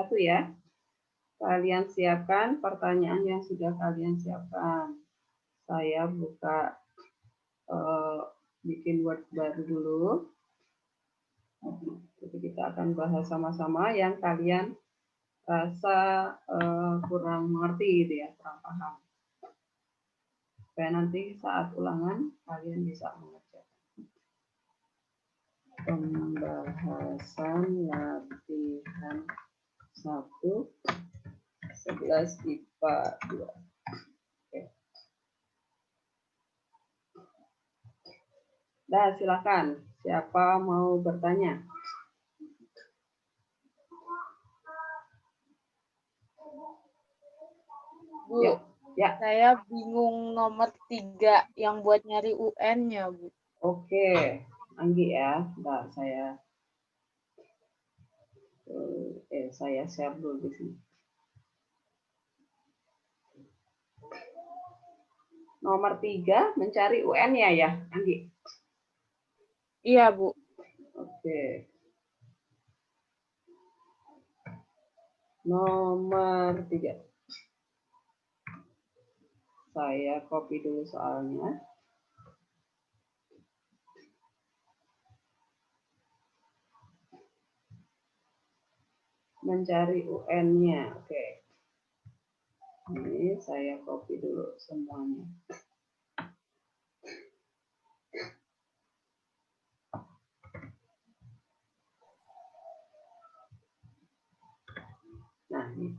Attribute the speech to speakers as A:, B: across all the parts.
A: satu-satu ya. Kalian siapkan pertanyaan yang sudah kalian siapkan. Saya buka bikin Word baru dulu. Jadi kita akan bahas sama-sama yang kalian rasa kurang mengerti gitu ya, kurang paham. Supaya nanti saat ulangan kalian bisa mengerjakan. Pembahasan latihan 1 11 IPA 2. Oke. Nah, silakan. Siapa mau bertanya?
B: Bu,
A: ya.
B: Saya bingung nomor 3 yang buat nyari UN-nya, Bu.
A: Oke, Anggi ya. Bentar, saya share dulu di sini. Nomor 3 mencari UN-nya ya, Anggi?
B: Iya, Bu.
A: Oke. Nomor 3. Saya copy dulu soalnya. Mencari UN-nya. Oke. Ini saya copy dulu semuanya. Nah, ini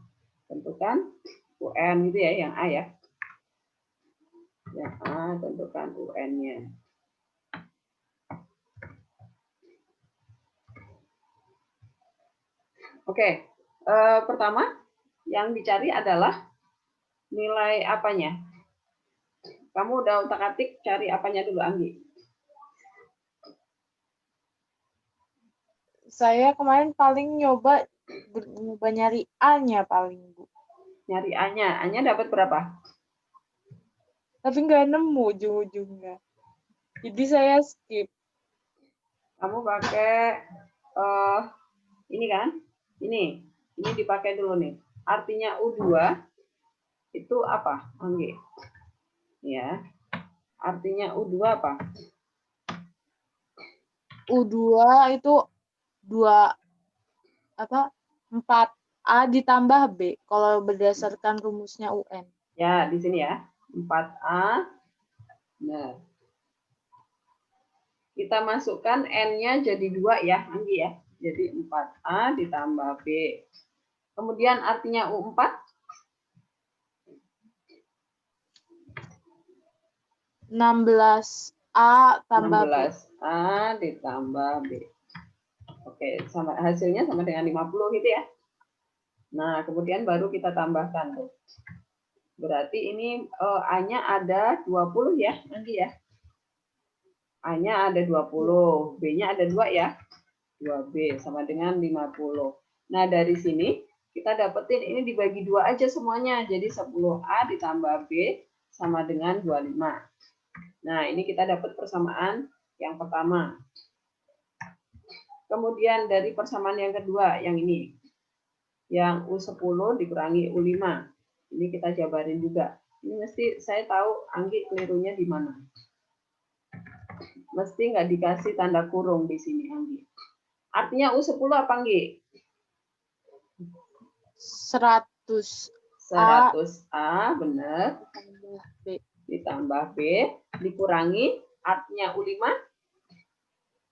A: tentukan UN itu ya, yang A ya. Yang A tentukan UN-nya. Oke, pertama yang dicari adalah nilai apanya. Kamu udah utak-atik cari apanya dulu, Anggi?
B: Saya kemarin paling nyoba nyari A-nya paling, Bu.
A: Nyari A-nya. A-nya dapat berapa?
B: Tapi nggak nemu ujung-ujungnya. Jadi saya skip.
A: Kamu pakai ini kan? Ini dipakai dulu nih. Artinya U2 itu apa, Anggi? Ya. Artinya U2 apa?
B: U2 itu 4A ditambah B kalau berdasarkan rumusnya UN.
A: Ya, di sini ya. 4A. Nah. Kita masukkan N-nya jadi 2 ya, Anggi ya. Jadi 4A ditambah B. Kemudian artinya U4?
B: 16A tambah
A: 16A ditambah B. Oke, sama hasilnya sama dengan 50 gitu ya. Nah, kemudian baru kita tambahkan tuh. Berarti ini A-nya ada 20 ya, Anggi ya. A-nya ada 20, B-nya ada 2 ya. 2B sama dengan 50. Nah, dari sini kita dapetin ini dibagi 2 aja semuanya. Jadi 10A ditambah B sama dengan 25. Nah, ini kita dapat persamaan yang pertama. Kemudian dari persamaan yang kedua, yang ini. Yang U10 dikurangi U5. Ini kita jabarin juga. Ini mesti saya tahu Anggi kelirunya di mana. Mesti nggak dikasih tanda kurung di sini, Anggi. Artinya U10 apa, Anggi? 100A, benar. Ditambah B, dikurangi, artinya U5?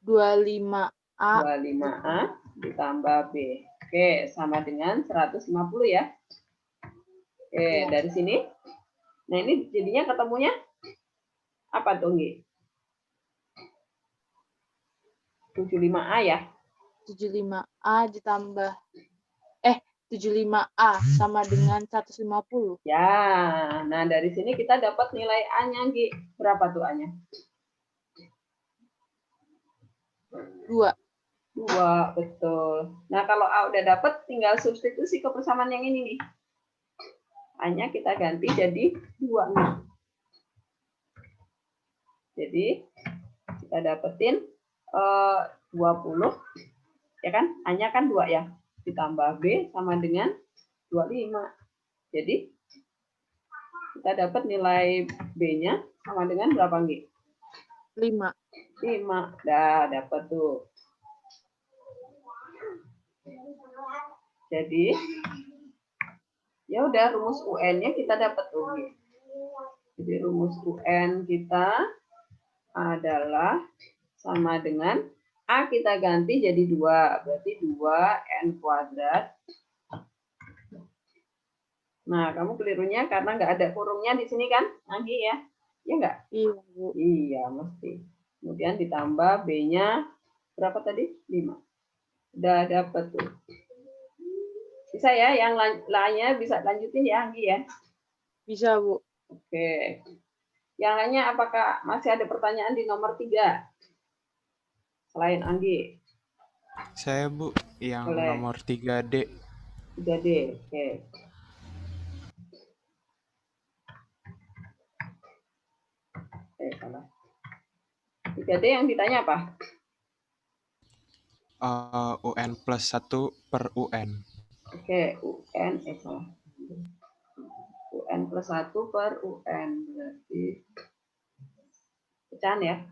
A: 25A ditambah B. Oke, sama dengan 150 ya. Oke, dari sini. Nah, ini jadinya ketemunya apa tuh, Nggi? 75A ya?
B: 75A ditambah 75A sama dengan 150.
A: Ya, nah dari sini kita dapat nilai A-nya, Nggi. Berapa tuh A-nya? 2, betul. Nah, kalau A udah dapat, tinggal substitusi ke persamaan yang ini nih. A-nya kita ganti jadi 2 nih. Jadi, kita dapetin 20, ya kan? A-nya kan 2 ya. ditambah B sama dengan 25. Jadi kita dapat nilai B-nya sama dengan berapa, Nggi?
B: 5.
A: 5. Dah, dapat tuh. Jadi ya udah, rumus UN-nya kita dapat tuh. Jadi rumus UN kita adalah sama dengan A kita ganti jadi 2, berarti 2N kuadrat. Nah, kamu kelirunya karena nggak ada kurungnya di sini kan, Anggi ya? Iya nggak?
B: Iya, Bu.
A: Iya, mesti. Kemudian ditambah B-nya berapa tadi? 5. Udah dapat tuh. Bisa ya, yang lainnya bisa lanjutin ya, Anggi ya?
B: Bisa, Bu.
A: Oke. Yang lainnya apakah masih ada pertanyaan di nomor 3? Selain Anggi.
C: Saya, Bu, yang
A: Boleh.
C: nomor 3D.
A: 3D, oke. Salah. 3D yang ditanya apa?
C: UN plus 1 per UN.
A: Oke, UN, salah. UN plus 1 per UN, berarti pecahan ya.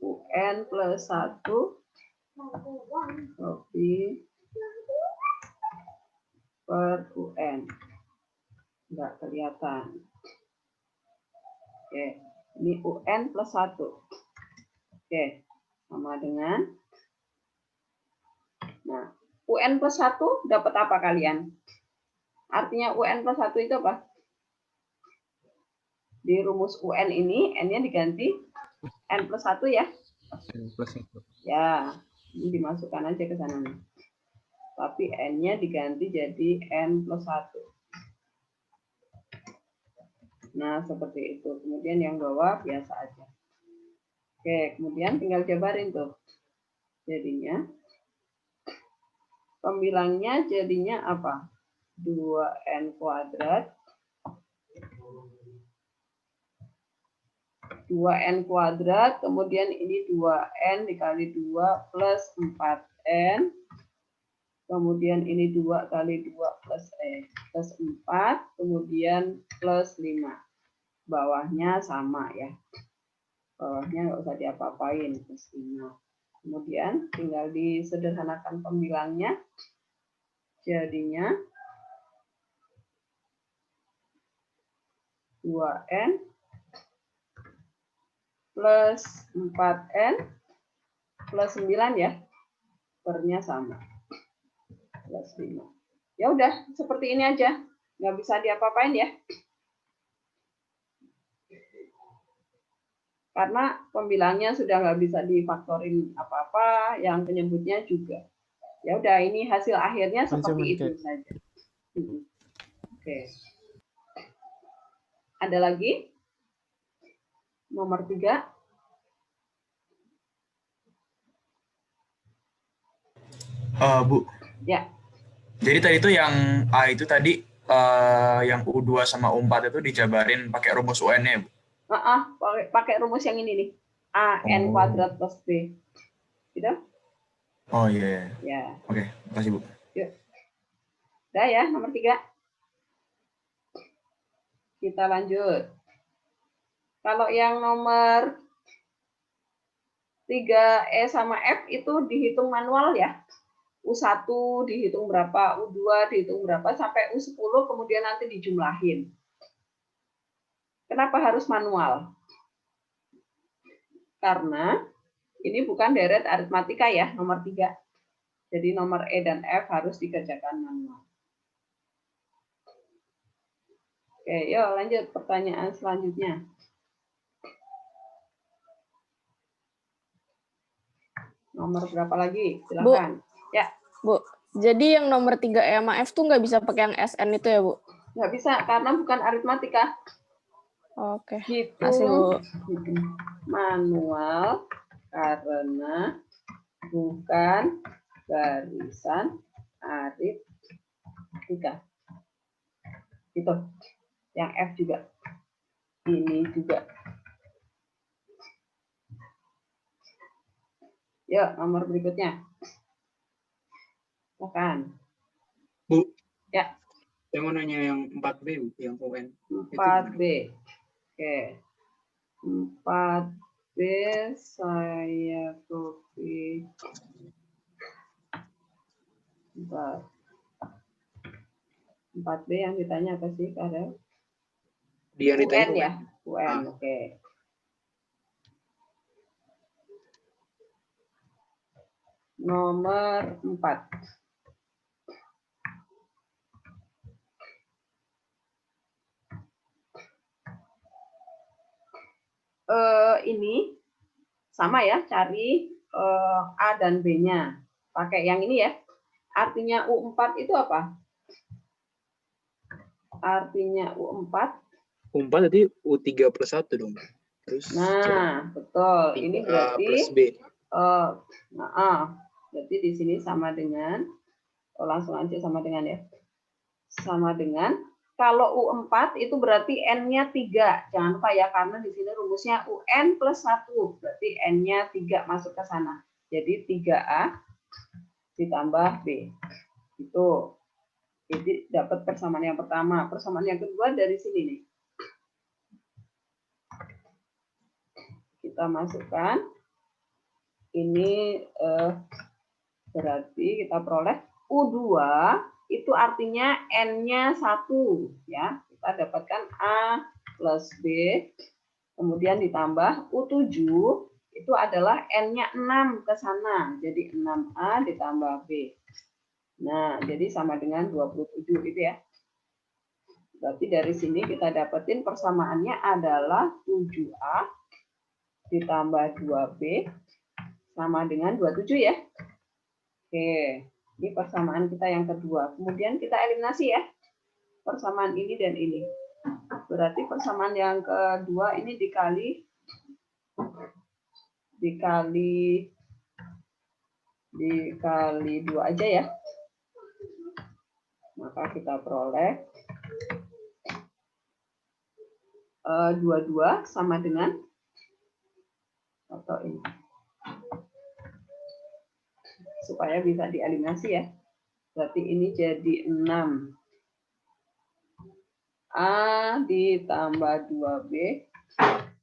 A: UN plus 1 lebih per UN. Enggak kelihatan. Oke, ini UN plus 1. Oke, sama dengan, nah, UN plus 1 dapat apa kalian? Artinya UN plus 1 itu apa? Di rumus UN ini, N-nya diganti N plus 1 ya?
C: N plus 1.
A: Ya, ini dimasukkan aja ke sana. Tapi N-nya diganti jadi N plus 1. Nah, seperti itu. Kemudian yang bawah biasa aja. Oke, kemudian tinggal jabarin tuh. Jadinya, pembilangnya jadinya apa? 2N kuadrat. 2N kuadrat, kemudian ini 2N dikali 2 plus 4N. Kemudian ini 2 kali 2 plus 4, kemudian plus 5. Bawahnya sama ya. Bawahnya nggak usah diapa-apain, plus 5. Kemudian tinggal disederhanakan pembilangnya. Jadinya 2N plus 4N plus 9 ya. Pernya sama. Plus 5. Ya udah, seperti ini aja. Nggak bisa diapa-apain ya. Karena pembilangnya sudah nggak bisa difaktorin apa-apa, yang penyebutnya juga. Ya udah, ini hasil akhirnya seperti itu saja. Oke. Ada lagi? Nomor 3.
D: Bu.
A: Ya.
D: Jadi tadi itu yang A itu tadi yang U2 sama U4 itu dijabarin pakai rumus UN-nya, Bu.
A: Pakai rumus yang ini nih. AN kuadrat plus B. Gitu?
D: Oh iya.
A: Ya.
D: Oke, makasih, Bu.
A: Yuk. Udah ya, nomor 3. Kita lanjut. Kalau yang nomor 3E sama F itu dihitung manual ya. U1 dihitung berapa, U2 dihitung berapa, sampai U10 kemudian nanti dijumlahin. Kenapa harus manual? Karena ini bukan deret aritmatika ya, nomor 3. Jadi nomor E dan F harus dikerjakan manual. Oke, yuk lanjut pertanyaan selanjutnya. Nomor berapa lagi? Silakan.
E: Bu,
A: ya.
E: Bu, jadi yang nomor 3E sama F tuh nggak bisa pakai yang SN itu ya, Bu?
A: Nggak bisa, karena bukan aritmatika.
E: Oke.
A: Hitung manual karena bukan barisan aritmatika. Itu. Yang F juga. Ini juga. Yuk, nomor berikutnya. Silakan.
F: Bu,
A: Ya.
F: saya mau nanya yang 4B, Bu, yang UN.
A: 4B. Oke. 4B saya copy. Bentar. 4B yang ditanya apa sih, Karel?
F: Dia ditanya
A: UN ya? UN,
F: Ah.
A: oke. Nomor 4. Ini sama ya, cari A dan B-nya. Pakai yang ini ya. Artinya U4 itu apa? Artinya U4.
F: U4 tadi U3+1 dong. Terus
A: Nah, betul. Ini
F: 3A
A: berarti
F: plus B.
A: berarti di sini sama dengan, langsung aja sama dengan ya. Sama dengan, kalau U4 itu berarti N-nya 3. Jangan lupa ya, karena di sini rumusnya UN plus 1. Berarti N-nya 3 masuk ke sana. Jadi 3A ditambah B. Itu. Jadi dapat persamaan yang pertama. Persamaan yang kedua dari sini nih. Kita masukkan. Ini berarti kita peroleh U2 itu artinya N-nya 1 ya. Kita dapatkan A plus B kemudian ditambah U7 itu adalah N-nya 6 ke sana. Jadi 6A ditambah B. Nah, jadi sama dengan 27 itu ya. Berarti dari sini kita dapetin persamaannya adalah 7A ditambah 2B sama dengan 27 ya. Oke, ini persamaan kita yang kedua. Kemudian kita eliminasi ya. Persamaan ini dan ini. Berarti persamaan yang kedua ini dikali 2 aja ya. Maka kita peroleh 22 sama dengan atau ini. Supaya bisa dieliminasi ya. Berarti ini jadi 6. A ditambah 2B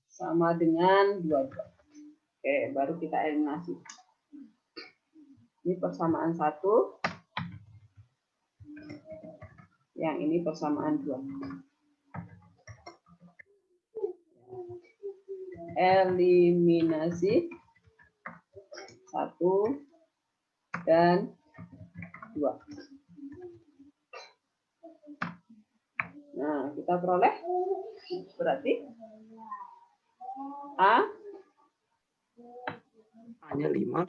A: sama dengan 22. Oke, baru kita eliminasi. Ini persamaan 1. Yang ini persamaan 2. Eliminasi 1 dan 2. Nah, kita peroleh berarti A
F: A-nya 5,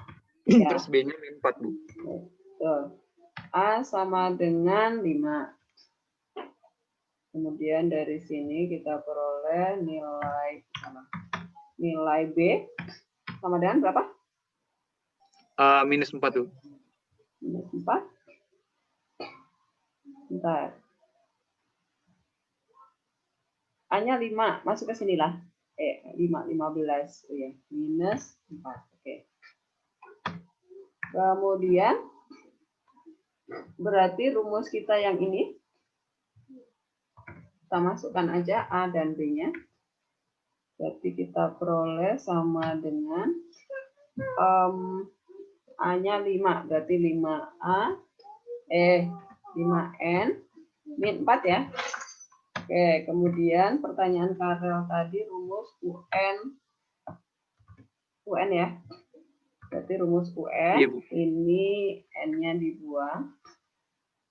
A: ya.
F: terus B-nya 4, Bu.
A: Betul. A sama dengan 5. Kemudian dari sini kita peroleh nilai B sama dengan berapa?
F: Minus 4, Bu.
A: Minus 4. Bentar. A-nya 5, masuk ke sinilah. 15. Oh ya, minus 4. Oke. Kemudian berarti rumus kita yang ini kita masukkan aja A dan B-nya. Berarti kita peroleh sama dengan A-nya 5, berarti 5N min 4 ya. Oke, kemudian pertanyaan Karel tadi rumus UN ya. Berarti rumus UN
F: Iya, Bu.
A: ini N-nya dibuang.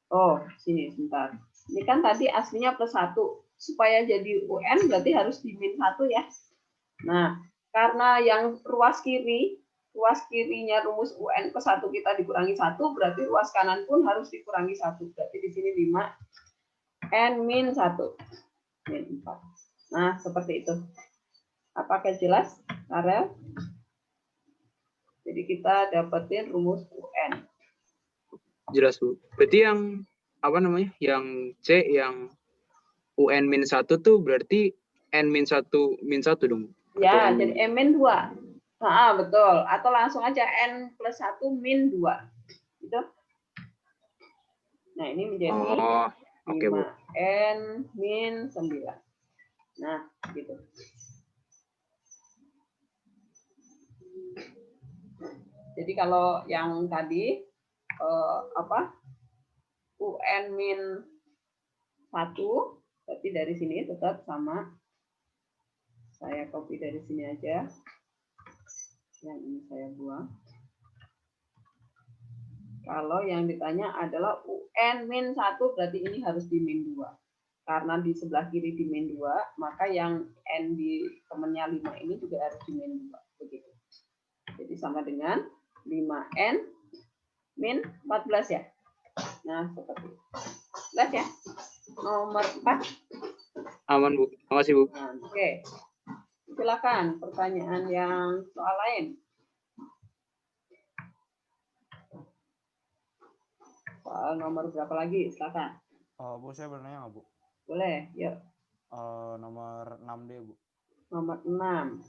A: Oh, sini sebentar. Ini kan tadi aslinya plus 1. Supaya jadi UN berarti harus di min 1 ya. Nah, karena yang ruas kirinya rumus UN ke 1 kita dikurangi 1, berarti ruas kanan pun harus dikurangi 1. Berarti di sini 5 N min 1. Min 4. Nah, seperti itu. Apakah jelas, Karel? Jadi kita dapetin rumus UN.
F: Jelas, Bu. Berarti yang apa namanya? Yang C yang UN min 1 tuh berarti N min 1 dong.
A: Ya,
F: Atau
A: jadi M min 2. Betul. Atau langsung aja N plus 1 min 2. Gitu. Nah, ini menjadi
F: Oh, oke, Bu.
A: 5N min 9. Nah, gitu. Jadi kalau yang tadi UN min 1, berarti dari sini tetap sama. Saya copy dari sini aja. Yang ini saya buang. Kalau yang ditanya adalah UN min 1, berarti ini harus di min 2. Karena di sebelah kiri di min 2, maka yang N di temennya 5 ini juga harus di min 2. Begitu. Jadi sama dengan 5N min 14 ya. Nah, seperti itu. Jelas ya? Nomor 4.
F: Aman, Bu. Makasih, Bu.
A: Nah, oke. Silakan pertanyaan yang soal lain. Soal nomor berapa lagi? Silakan.
G: Bu, saya bertanya nggak, Bu?
A: Boleh, yuk.
G: Nomor 6D, Bu.
A: Nomor 6.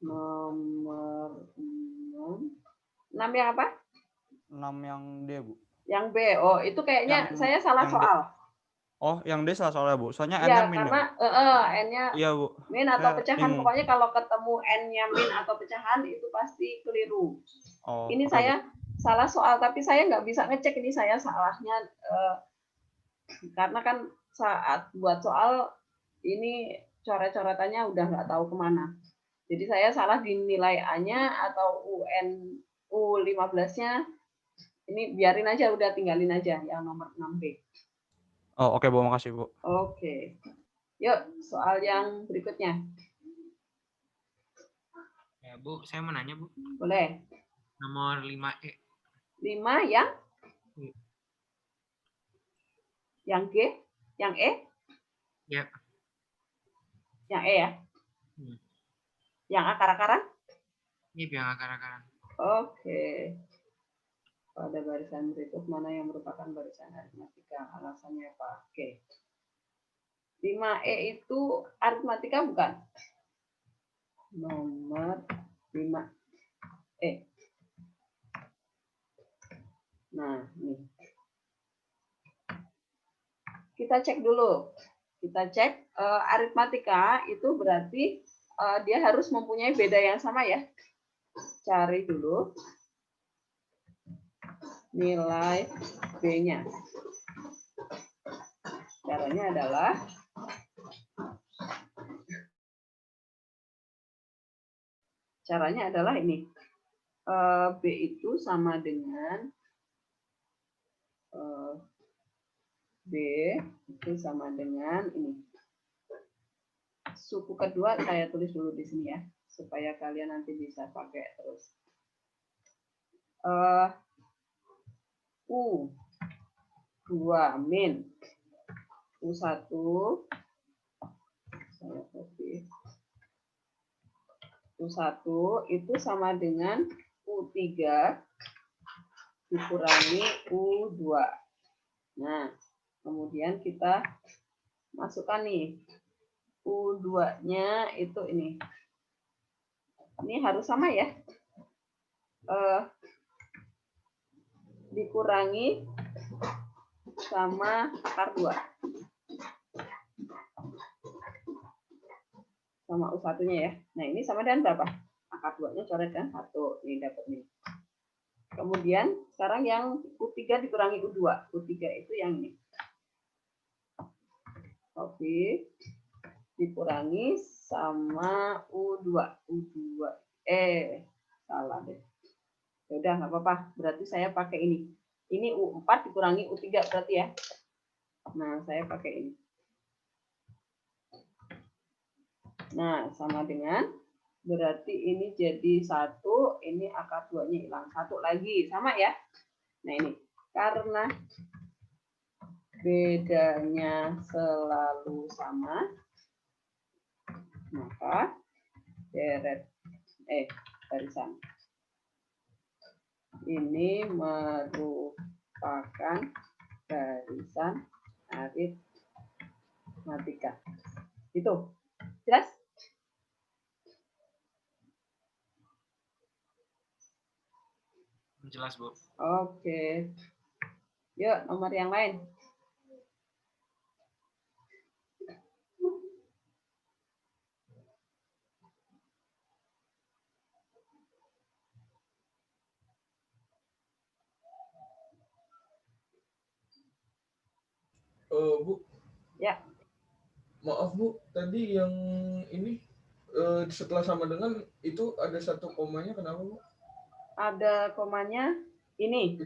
A: Nomor 6. 6 yang apa?
G: 6 yang D, Bu.
A: Yang B. Oh, itu kayaknya saya salah
G: yang D.
A: soal.
G: Oh, yang D salah soalnya, Bu. Soalnya
A: Ya,
G: N-nya min.
A: karena N-nya
G: Iya, Bu.
A: min atau
G: Saya
A: pecahan.
G: bingung.
A: Pokoknya kalau ketemu N-nya min atau pecahan itu pasti keliru.
G: Oh,
A: Ini
G: oke,
A: saya salah soal, tapi saya nggak bisa ngecek ini saya salahnya. Karena kan saat buat soal ini coret-coretannya udah nggak tahu kemana. Jadi saya salah di nilai A-nya atau UN U15-nya. Ini biarin aja, udah tinggalin aja yang nomor 6B.
G: Oh, oke, Bu. Makasih, Bu.
A: Oke. Yuk, soal yang berikutnya.
H: Ya, Bu, saya mau nanya, Bu.
A: Boleh.
H: Nomor 5E.
A: 5 yang? Yang G? Yang E?
H: Ya.
A: Yang E ya? Yang akar-akaran?
H: Ini yang akar-akaran.
A: Oke. Pada barisan berikut mana yang merupakan barisan aritmatika? Alasannya apa? Oke. 5E itu aritmatika bukan? Nomor 5E. Nah, ini. Kita cek dulu. Kita cek aritmatika itu berarti dia harus mempunyai beda yang sama ya. Cari dulu nilai B-nya. Caranya adalah ini. B itu sama dengan B itu sama dengan ini. Suku kedua saya tulis dulu di sini ya, supaya kalian nanti bisa pakai terus. U2 min U1 saya copy. U1 itu sama dengan U3 dikurangi U2. Nah, kemudian kita masukkan nih U2-nya itu ini. Ini harus sama ya. Dikurangi sama akar 2. Sama U1-nya ya. Nah, ini sama dengan berapa? Akar 2-nya coret kan? 1. Ini dapat nih. Kemudian sekarang yang U3 dikurangi U2. U3 itu yang ini. Copy. Dikurangi sama U2. Salah deh. Ya udah, nggak apa-apa. Berarti saya pakai ini. Ini U4 dikurangi U3 berarti ya. Nah, saya pakai ini. Nah, sama dengan berarti ini jadi 1, ini akar 2-nya hilang. 1 lagi, sama ya. Nah, ini karena bedanya selalu sama, maka barisan ini merupakan barisan aritmatika. Itu jelas?
H: Jelas, Bu.
A: Oke. Yuk, nomor yang lain.
I: Bu,
A: Ya,
I: maaf Bu, tadi yang ini setelah sama dengan itu ada satu komanya, kenapa Bu?
A: ada komanya ini.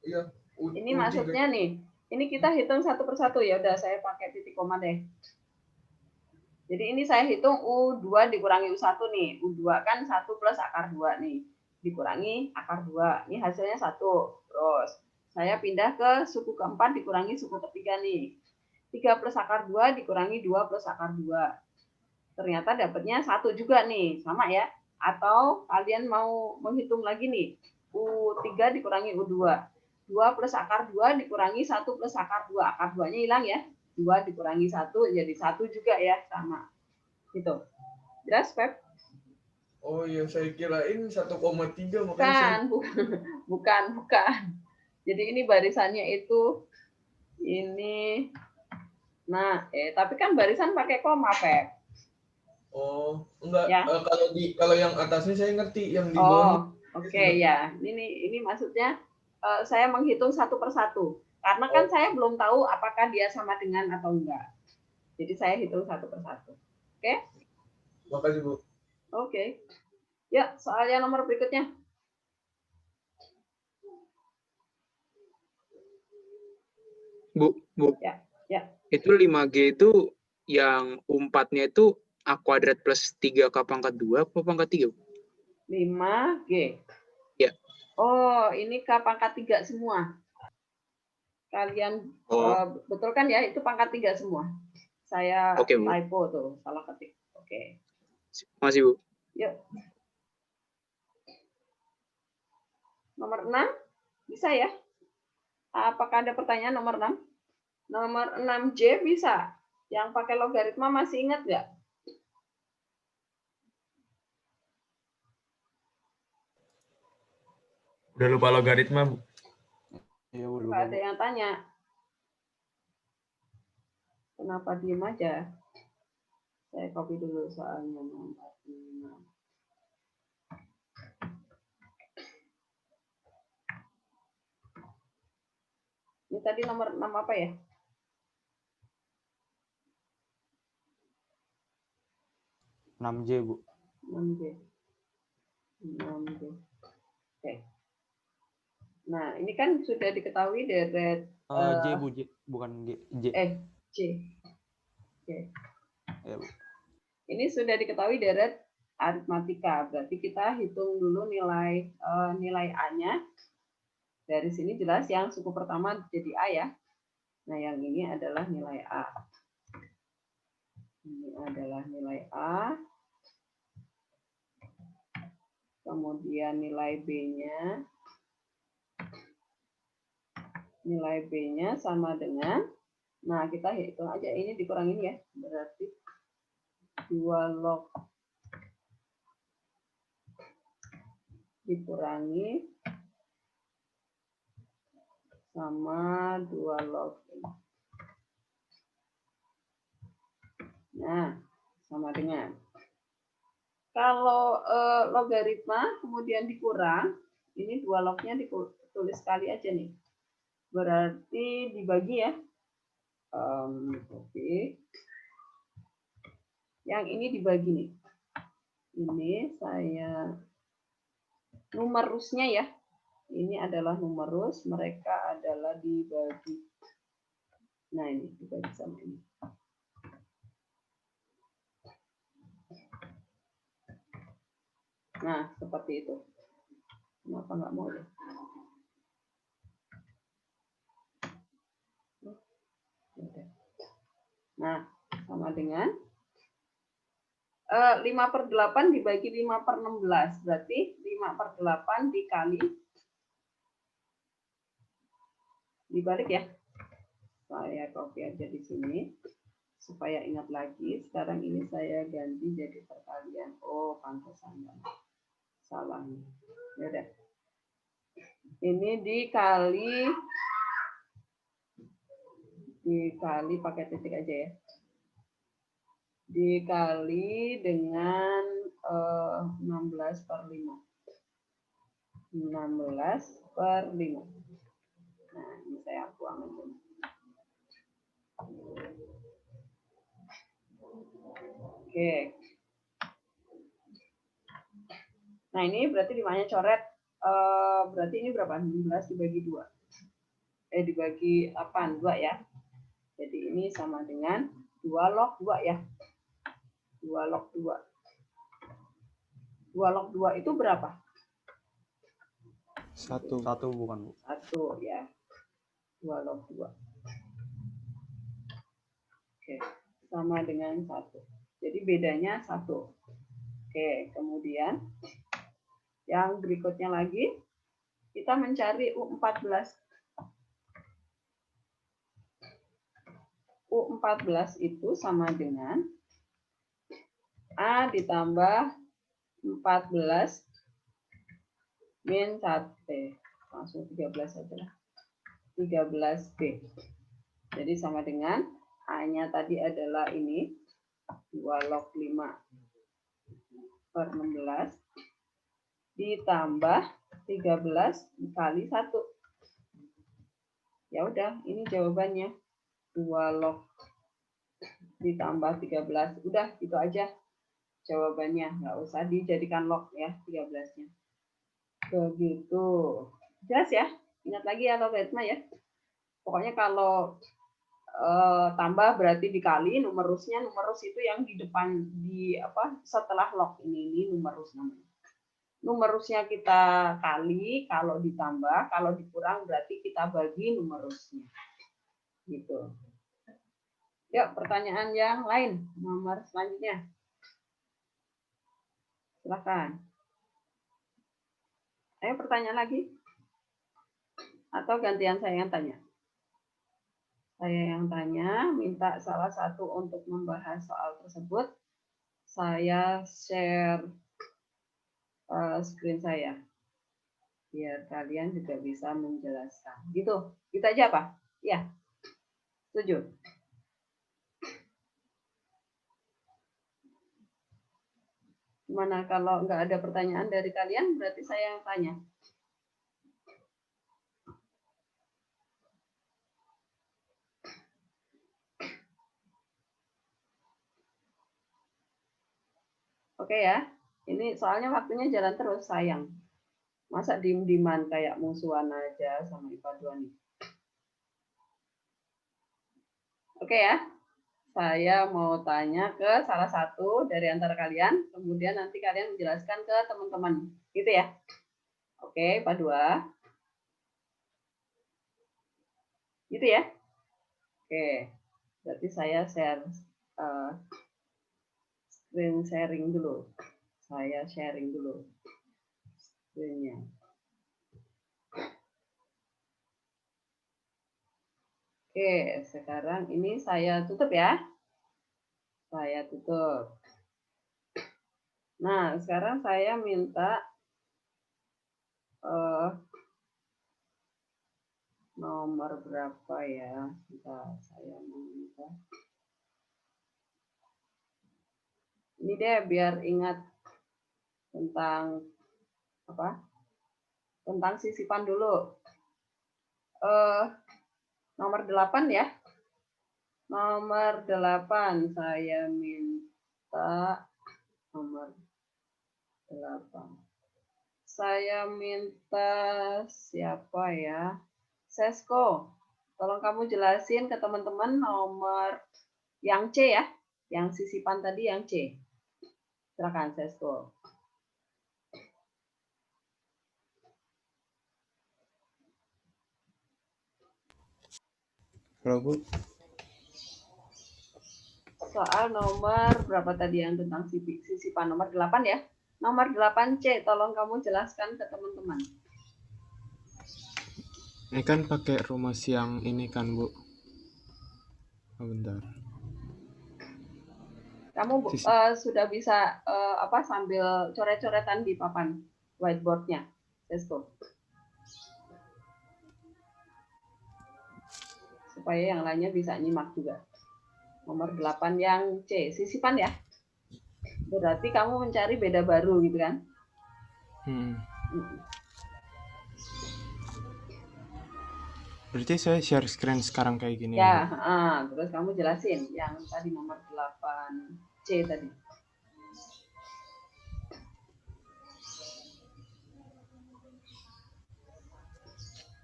I: Iya,
A: Ini maksudnya nih, ini kita hitung satu persatu ya. Udah saya pakai titik koma deh. Jadi ini saya hitung U2 dikurangi U1 nih. U2 kan 1 plus akar 2 nih. Dikurangi akar 2. Ini hasilnya 1. Terus saya pindah ke suku keempat dikurangi suku ketiga nih. 3 plus akar 2 dikurangi 2 plus akar 2. Ternyata dapatnya 1 juga nih. Sama ya. Atau kalian mau menghitung lagi nih. U3 dikurangi U2. 2 plus akar 2 dikurangi 1 plus akar 2. Akar 2-nya hilang ya. 2 dikurangi 1 jadi 1 juga ya, sama. Gitu. Jelas, Pep?
I: Oh iya, saya kirain 1,3 makanya
A: Bukan. Jadi ini barisannya itu ini. Nah, tapi kan barisan pakai koma, Pep.
I: Oh, enggak.
A: Ya.
I: Kalau yang atasnya saya ngerti, yang di bawah.
A: Oke, ya. Ini maksudnya saya menghitung satu persatu. Karena kan saya belum tahu apakah dia sama dengan atau enggak. Jadi saya hitung satu persatu. Oke?
I: Makasih, Bu.
A: Oke. Ya, soalnya nomor berikutnya.
F: Bu.
A: Ya.
F: Itu 5G itu yang U4-nya itu A kuadrat plus 3K pangkat 2 apa pangkat 3?
A: 5G.
F: Ya.
A: Oh, ini K pangkat 3 semua. Kalian betul kan ya, itu pangkat 3 semua. Saya typo tuh, salah ketik. Oke.
F: Masih, Bu.
A: Yuk. Nomor 6, bisa ya? Apakah ada pertanyaan nomor 6? Nomor 6J bisa. Yang pakai logaritma masih ingat nggak?
D: Udah lupa logaritma, Bu.
G: Iya, Bu.
A: Nggak ada yang tanya. Kenapa diem aja? Saya copy dulu soalnya. Ini tadi nomor 6 apa ya?
G: 6J, Bu.
A: 6J. Oke. Nah, ini kan sudah diketahui deret
G: J, Bu. J. Bukan G. J.
A: J. Oke.
G: Ya, Bu.
A: Ini sudah diketahui deret aritmatika. Berarti kita hitung dulu nilai A-nya. Dari sini jelas yang suku pertama jadi A ya. Nah, yang ini adalah nilai A. Ini adalah nilai A. Kemudian nilai B-nya. Nilai B-nya sama dengan, nah kita hitung aja, ini dikurangin ya. Berarti 2 log dikurangi sama 2 log ini. Nah, sama dengan. Kalau logaritma kemudian dikurang, ini 2 lognya ditulis sekali aja nih. Berarti dibagi ya. Oke. Yang ini dibagi nih. Ini saya numerusnya ya. Ini adalah numerus, mereka adalah dibagi. Nah, ini dibagi sama ini. Nah, seperti itu. Kenapa nggak mau ya? Nah, sama dengan 5/8 dibagi 5/16. Berarti 5/8 dikali, dibalik ya. Saya copy aja di sini supaya ingat lagi. Sekarang ini saya ganti jadi perkalian. Oh, pantesan salah nih. Ya udah. Ini dikali pakai titik aja ya. Dikali dengan 16 per 5. 16 per 5. Nah, ini saya buang aja. Oke. Nah, ini berarti 5-nya coret. Berarti ini berapa? 16 dibagi 2. Dibagi 8, 2 ya. Jadi ini sama dengan 2 log 2 ya. 2 log 2. 2 log 2 itu berapa?
C: 1.
G: 1 bukan, Bu.
A: 1 ya. 2 log 2. Oke, sama dengan 1. Jadi bedanya 1. Oke, kemudian yang berikutnya lagi, kita mencari U14. U14 itu sama dengan A ditambah 14 min 1. Langsung 13 saja lah. 13B. Jadi sama dengan A-nya tadi adalah ini 2 log 5 per 16 ditambah 13 dikali 1. Ya udah, ini jawabannya. 2 log ditambah 13. Udah, itu aja jawabannya. Nggak usah dijadikan log ya, 13-nya. Begitu. Jelas ya? Ingat lagi ya logaritma ya. Pokoknya kalau tambah berarti dikali, numerus itu yang di depan setelah log ini numerus namanya. Numerusnya kita kali, kalau ditambah, kalau dikurang berarti kita bagi numerusnya. Gitu. Yuk, pertanyaan yang lain, nomor selanjutnya. Silakan. Ayo pertanyaan lagi. Atau gantian saya yang tanya. Saya yang tanya, minta salah satu untuk membahas soal tersebut. Saya share screen saya. Biar kalian juga bisa menjelaskan. Gitu. Gitu aja, Pak? Ya. Setuju? Gimana kalau nggak ada pertanyaan dari kalian, berarti saya yang tanya. Oke ya, ini soalnya waktunya jalan terus, sayang. Masa diem-dieman kayak musuhan aja sama IPA 2 nih. Oke ya, saya mau tanya ke salah satu dari antara kalian, kemudian nanti kalian menjelaskan ke teman-teman, gitu ya. Oke, IPA 2. Gitu ya. Oke, berarti saya share screen sharing dulu. Saya sharing dulu screen-nya. Oke, sekarang ini saya tutup ya. Saya tutup. Nah, sekarang saya minta nomor berapa ya? Bentar, saya mau minta. Ini deh biar ingat tentang apa? Tentang sisipan dulu. Nomor 8 ya. Nomor 8 saya minta nomor 8. Saya minta siapa ya? Sesko. Tolong kamu jelasin ke teman-teman nomor yang C ya. Yang sisipan tadi yang C. Silakan Sesko.
C: Halo, Bu.
A: Soal nomor berapa tadi yang tentang sisipan? Nomor 8 ya. Nomor 8C, tolong kamu jelaskan ke teman-teman.
C: Ini kan pakai rumus yang ini kan, Bu. Oh, bentar.
A: Kamu sudah bisa sambil coret-coretan di papan whiteboard-nya, Sesko. supaya yang lainnya bisa nyimak juga. Nomor 8 yang C, sisipan ya. Berarti kamu mencari beda baru gitu kan?
C: Berarti saya share screen sekarang kayak gini.
A: Ya, terus kamu jelasin yang tadi nomor 8C tadi.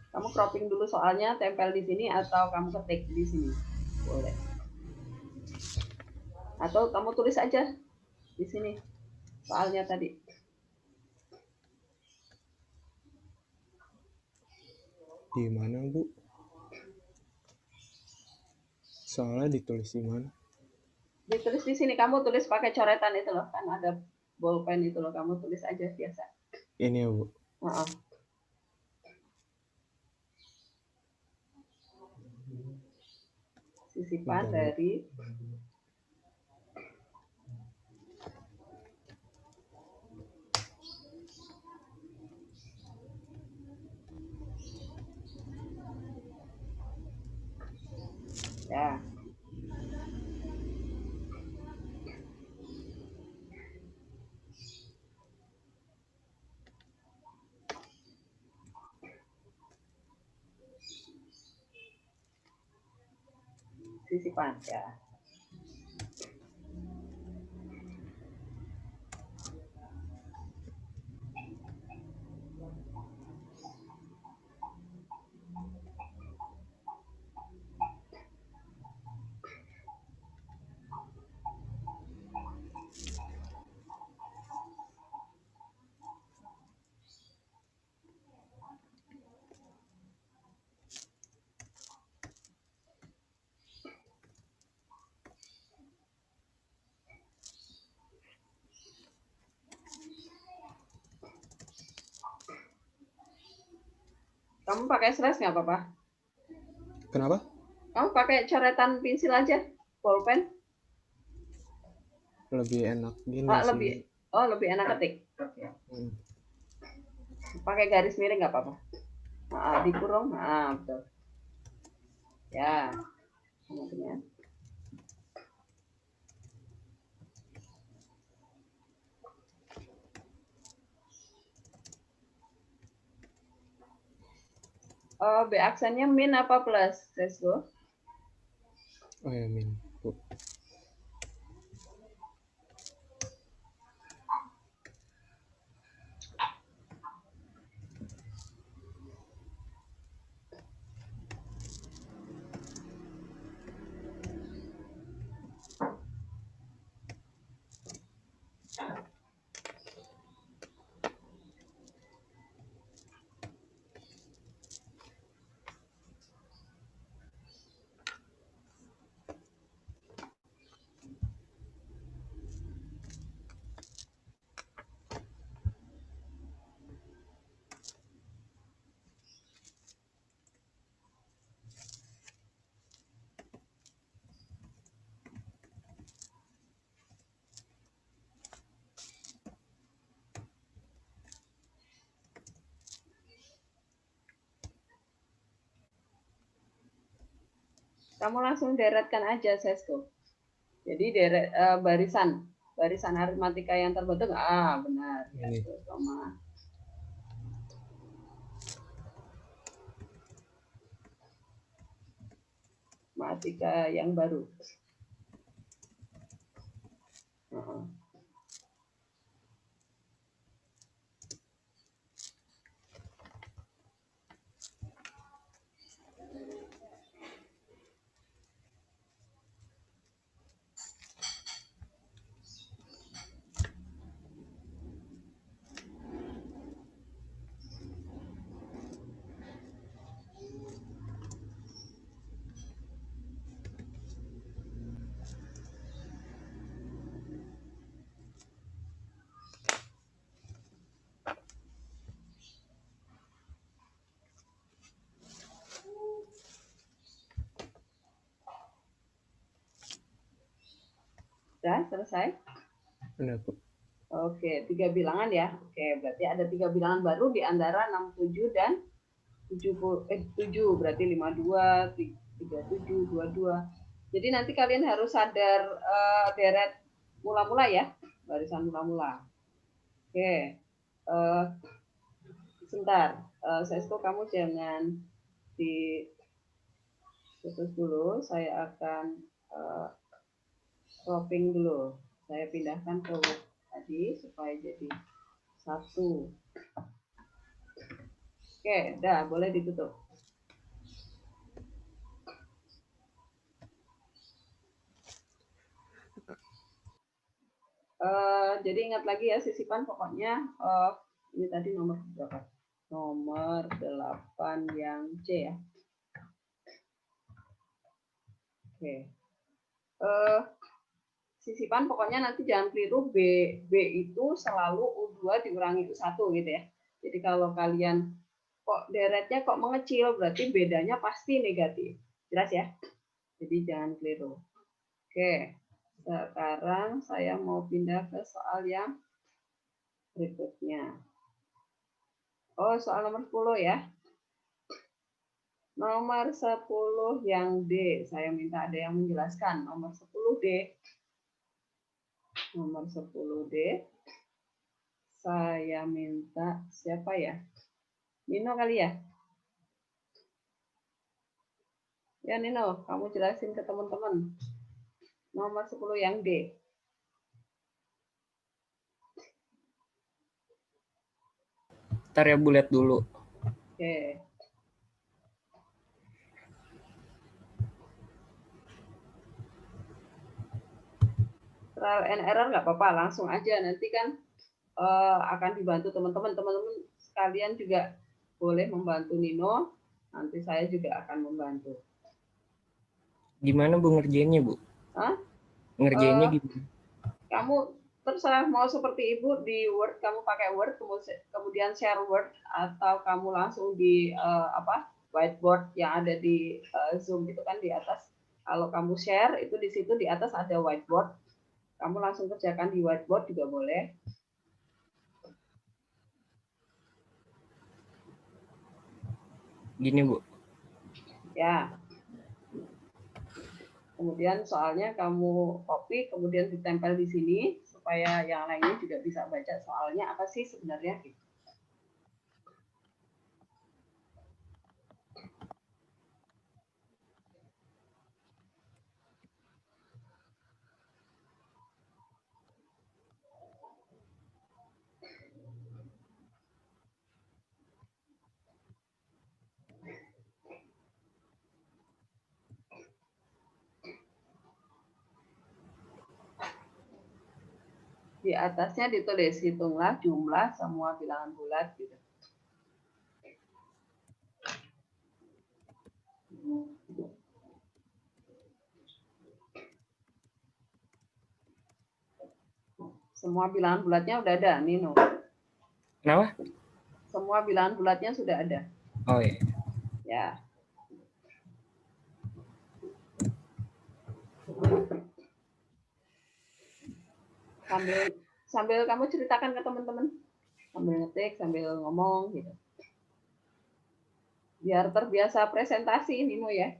A: Kamu cropping dulu soalnya, tempel di sini atau kamu ketik di sini. Boleh. Atau kamu tulis aja di sini soalnya tadi.
C: Di mana, Bu? Soalnya ditulis di mana?
A: Ditulis di sini, kamu tulis pakai coretan itu loh, kan ada bolpen itu loh, kamu tulis aja biasa.
C: Ini ya, Bu.
A: Sisipan dari ya. Sisipan ya. Kamu pakai slash nggak apa-apa?
C: Kenapa?
A: Kamu pakai coretan pensil aja, bolpen.
C: Lebih enak gini
A: Lebih,
C: sih.
A: lebih enak ketik. Pakai garis miring nggak apa-apa. Dikurung, betul. Ya, kemudian. B aksennya min apa plus, Sesko?
C: Oh ya, min. Bu.
A: Kamu langsung deretkan aja, Sesko. Jadi deret barisan aritmatika yang terbentuk, benar.
C: Ini.
A: Koma. Matematika yang baru. Sudah selesai?
C: Udah, Bu.
A: Oke, 3 bilangan ya. Oke, berarti ada 3 bilangan baru di antara 67 dan 7, berarti 52, 37, 22. Jadi nanti kalian harus sadar deret mula-mula ya, barisan mula-mula. Oke, sebentar, Sesko kamu jangan ditutup dulu, saya akan cropping dulu. Saya pindahkan ke Word tadi supaya jadi satu. Oke, udah boleh ditutup. Jadi ingat lagi ya sisipan pokoknya ini tadi nomor berapa? Nomor 8 yang C ya. Oke. Sisipan pokoknya nanti jangan keliru B itu selalu U2 dikurangi U1 gitu ya. Jadi kalau kalian kok deretnya kok mengecil berarti bedanya pasti negatif. Jelas ya? Jadi jangan keliru. Oke. Sekarang saya mau pindah ke soal yang berikutnya. Oh, soal nomor 10 ya. Nomor 10 yang D. Saya minta ada yang menjelaskan. Nomor 10D. Nomor 10D. Saya minta siapa ya? Nino kali ya? Ya Nino, kamu jelasin ke teman-teman. Nomor 10 yang D.
J: Ntar ya Bu, lihat dulu.
A: Oke. Trial and error nggak apa-apa, langsung aja. Nanti kan akan dibantu teman-teman. Teman-teman sekalian juga boleh membantu Nino. Nanti saya juga akan membantu.
J: Gimana Bu ngerjainnya Bu?
A: Hah?
J: Ngerjainnya gimana?
A: Kamu terserah mau seperti Ibu di Word, kamu pakai Word, kemudian share Word, atau kamu langsung di whiteboard yang ada di Zoom itu kan di atas. Kalau kamu share itu di situ di atas ada whiteboard. Kamu langsung kerjakan di whiteboard juga boleh.
J: Gini Bu.
A: Ya. Kemudian soalnya kamu copy, kemudian ditempel di sini supaya yang lainnya juga bisa baca soalnya apa sih sebenarnya gitu. Di atasnya ditulis hitunglah jumlah semua bilangan bulat gitu. Semua bilangan bulatnya udah ada, Nino.
J: Kenapa?
A: Semua bilangan bulatnya sudah ada.
J: Oh iya.
A: Ya. Sambil kamu ceritakan ke teman-teman, sambil ngetik, sambil ngomong gitu. Biar terbiasa presentasi Nino ya.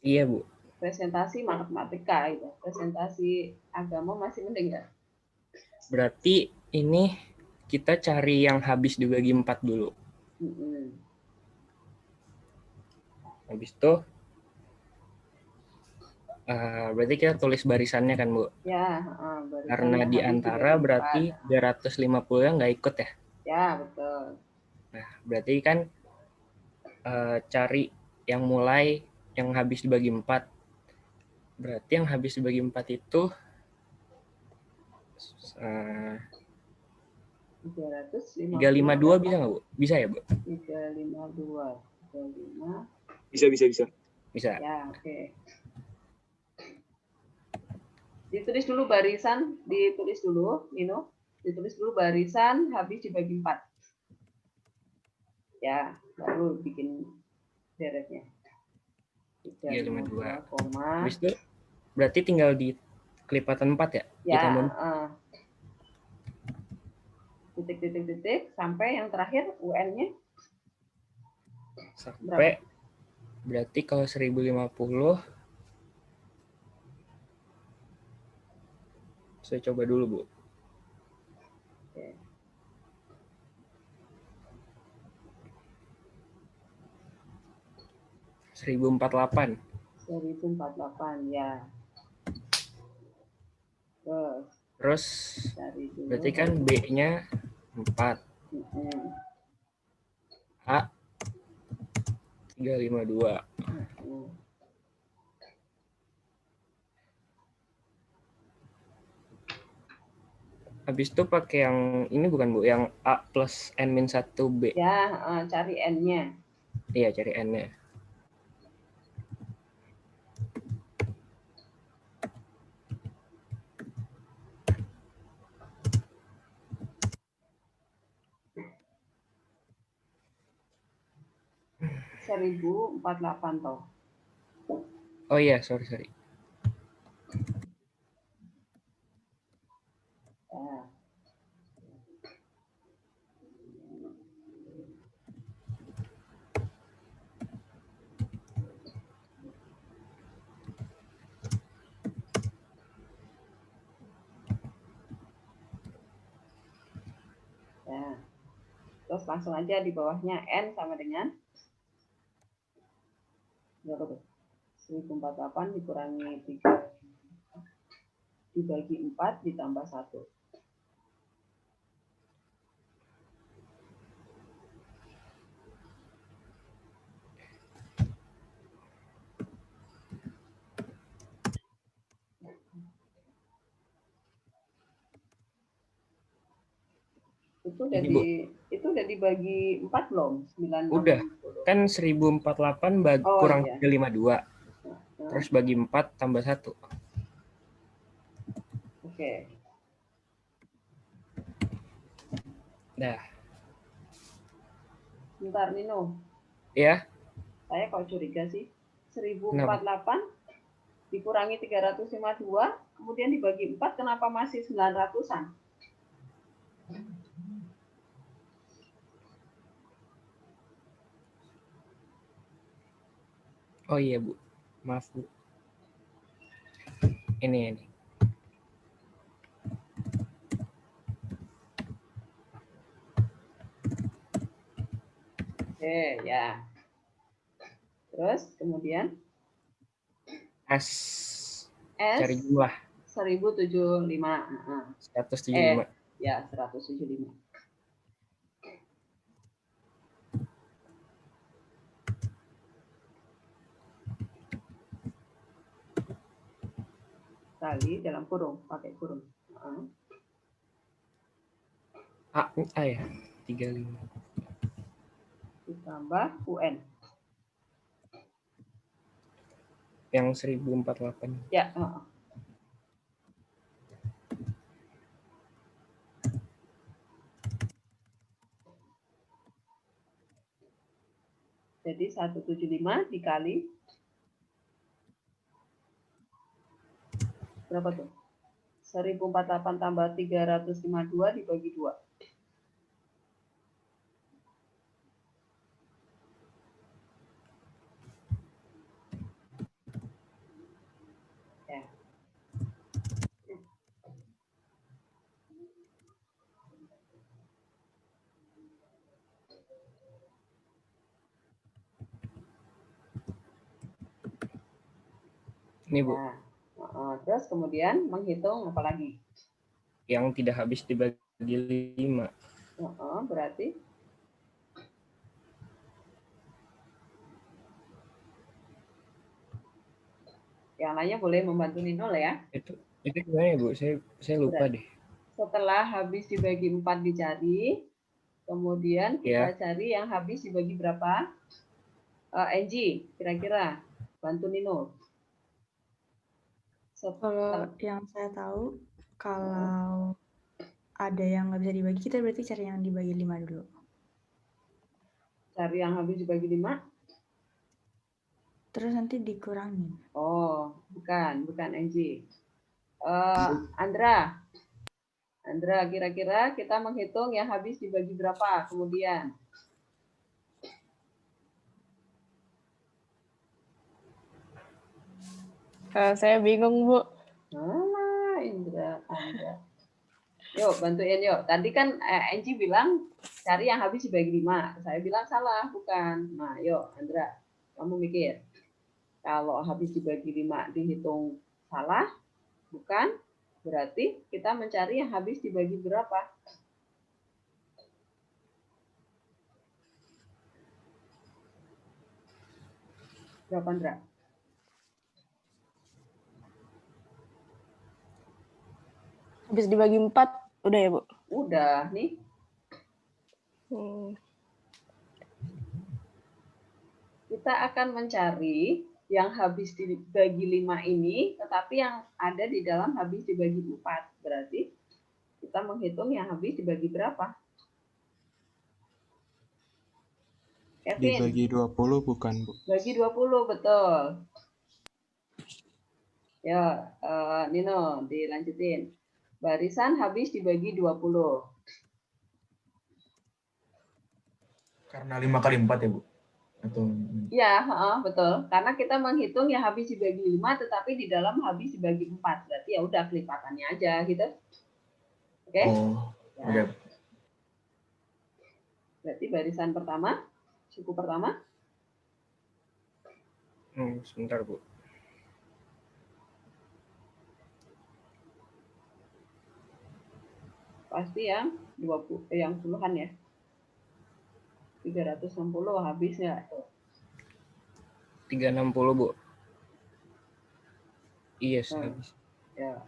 J: Iya Bu.
A: Presentasi matematika gitu. Presentasi agama masih mending nggak?
J: Berarti ini kita cari yang habis dibagi 4 dulu. Habis itu berarti kita tulis barisannya kan Bu?
A: Ya,
J: karena di antara berarti 350 yang nggak ikut ya?
A: Ya, betul.
J: Nah, berarti kan cari yang mulai yang habis dibagi 4. Berarti yang habis dibagi 4 itu 352 bisa nggak Bu? Bisa ya Bu?
A: 352. 35.
F: Bisa.
A: Ya, oke. Ditulis dulu barisan, ditulis dulu, Nino. Ditulis dulu barisan habis dibagi 4. Ya, baru bikin deretnya.
J: 352.
A: Koma.
J: Habis itu berarti tinggal di kelipatan 4 ya?
A: Ya, titik sampai yang terakhir UN-nya
J: sampai Berarti kalau 1050, saya coba dulu, Bu.
A: Oke.
J: Seribu 1048.
A: 1048 ya. Terus
J: Terus
A: cari dulu.
J: berarti kan B-nya 4.
A: Mm-mm.
J: A 352.
A: Mm-mm.
J: Habis itu pakai yang ini bukan, Bu? Yang A plus N-1B.
A: Ya, cari N-nya.
J: Iya, cari N-nya.
A: Seribu 48 toh.
J: Oh iya, sorry.
A: Ya. Ya. Terus langsung aja di bawahnya N sama dengan berapa tuh? 1048 dikurangi 3 dibagi 4 ditambah 1. Itu udah dibagi 4 belum? 9,
J: Udah.
A: 60.
J: Kan 1048 kurang
A: iya.
J: 352.
A: Nah,
J: Terus bagi 4 tambah 1.
A: Oke.
J: Dah.
A: Bentar Nino.
J: Ya.
A: Saya kok curiga sih. 1048 dikurangi 352, kemudian dibagi 4, kenapa masih 900-an?
J: Oh iya, Bu. Maaf, Bu. Ini.
A: Oke, ya. Terus kemudian
J: S.
A: S
J: Cari jumlah.
A: 1075.
J: 175.
A: Ya, 175. Kali dalam kurung, pakai kurung.
J: A ya, 35.
A: Ditambah UN.
J: Yang 1048.
A: Ya, jadi 175 dikali berapa tuh? 1048 tambah 352 dibagi 2. Ya.
J: Ini, Bu.
A: Nah, terus kemudian menghitung apa lagi?
J: Yang tidak habis dibagi 5.
A: Berarti yang lainnya boleh membantu Nino lah ya.
J: Itu gimana ya, Bu? Saya lupa deh.
A: Setelah habis dibagi 4 dicari, kemudian kita cari yang habis dibagi berapa? Angie, kira-kira bantu Nino.
K: Kalau yang saya tahu, kalau ada yang nggak bisa dibagi, kita berarti cari yang dibagi 5 dulu.
A: Cari yang habis dibagi 5?
K: Terus nanti dikurangin.
A: Oh, bukan Angie. Andra, kira-kira kita menghitung yang habis dibagi berapa kemudian?
E: Saya bingung, Bu.
A: Ah, Indra, Anda. Yuk, bantuin yuk. Tadi kan Angie bilang cari yang habis dibagi 5. Saya bilang salah, bukan. Nah, yuk, Andra. Kamu mikir. Kalau habis dibagi 5 dihitung salah, bukan? Berarti kita mencari yang habis dibagi berapa? Berapa, Andra?
E: Habis dibagi 4, udah ya, Bu?
A: Udah, nih. Kita akan mencari yang habis dibagi 5 ini, tetapi yang ada di dalam habis dibagi 4. Berarti kita menghitung yang habis dibagi berapa? Kevin.
C: Dibagi 20 bukan, Bu?
A: Bagi 20, betul. Ya, Nino, dilanjutin. Barisan habis dibagi 20.
D: Karena 5 kali 4 ya, Bu? Atau...
A: Ya, betul. Karena kita menghitung yang habis dibagi 5, tetapi di dalam habis dibagi 4. Berarti ya udah kelipatannya aja, gitu. Oke?
D: Oh, oke.
A: Berarti barisan pertama, suku pertama.
J: Sebentar, Bu.
A: Pasti yang 20, yang puluhan ya. 360 habis ya.
J: 360, Bu. Yes, habis.
A: Ya.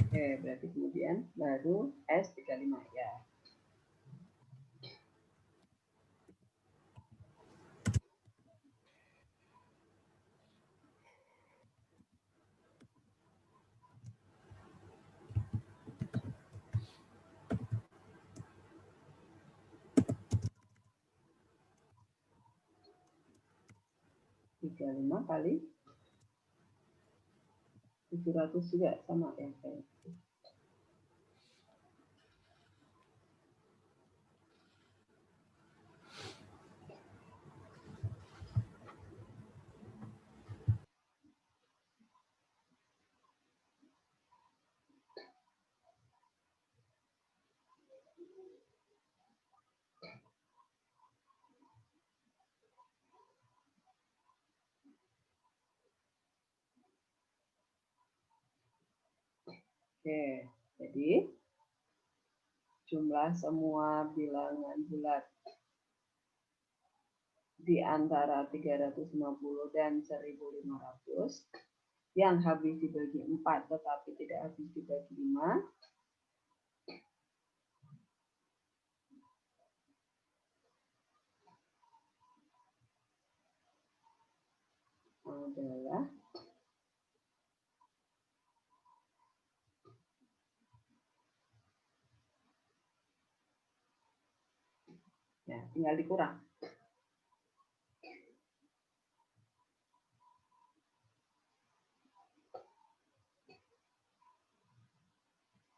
A: Oke, berarti kemudian baru S35 ya. Tiga lima kali 700 juga sama yang kayak gitu. Oke, jadi jumlah semua bilangan bulat di antara 350 dan 1500 yang habis dibagi 4 tetapi tidak habis dibagi 5 adalah ya, tinggal dikurang.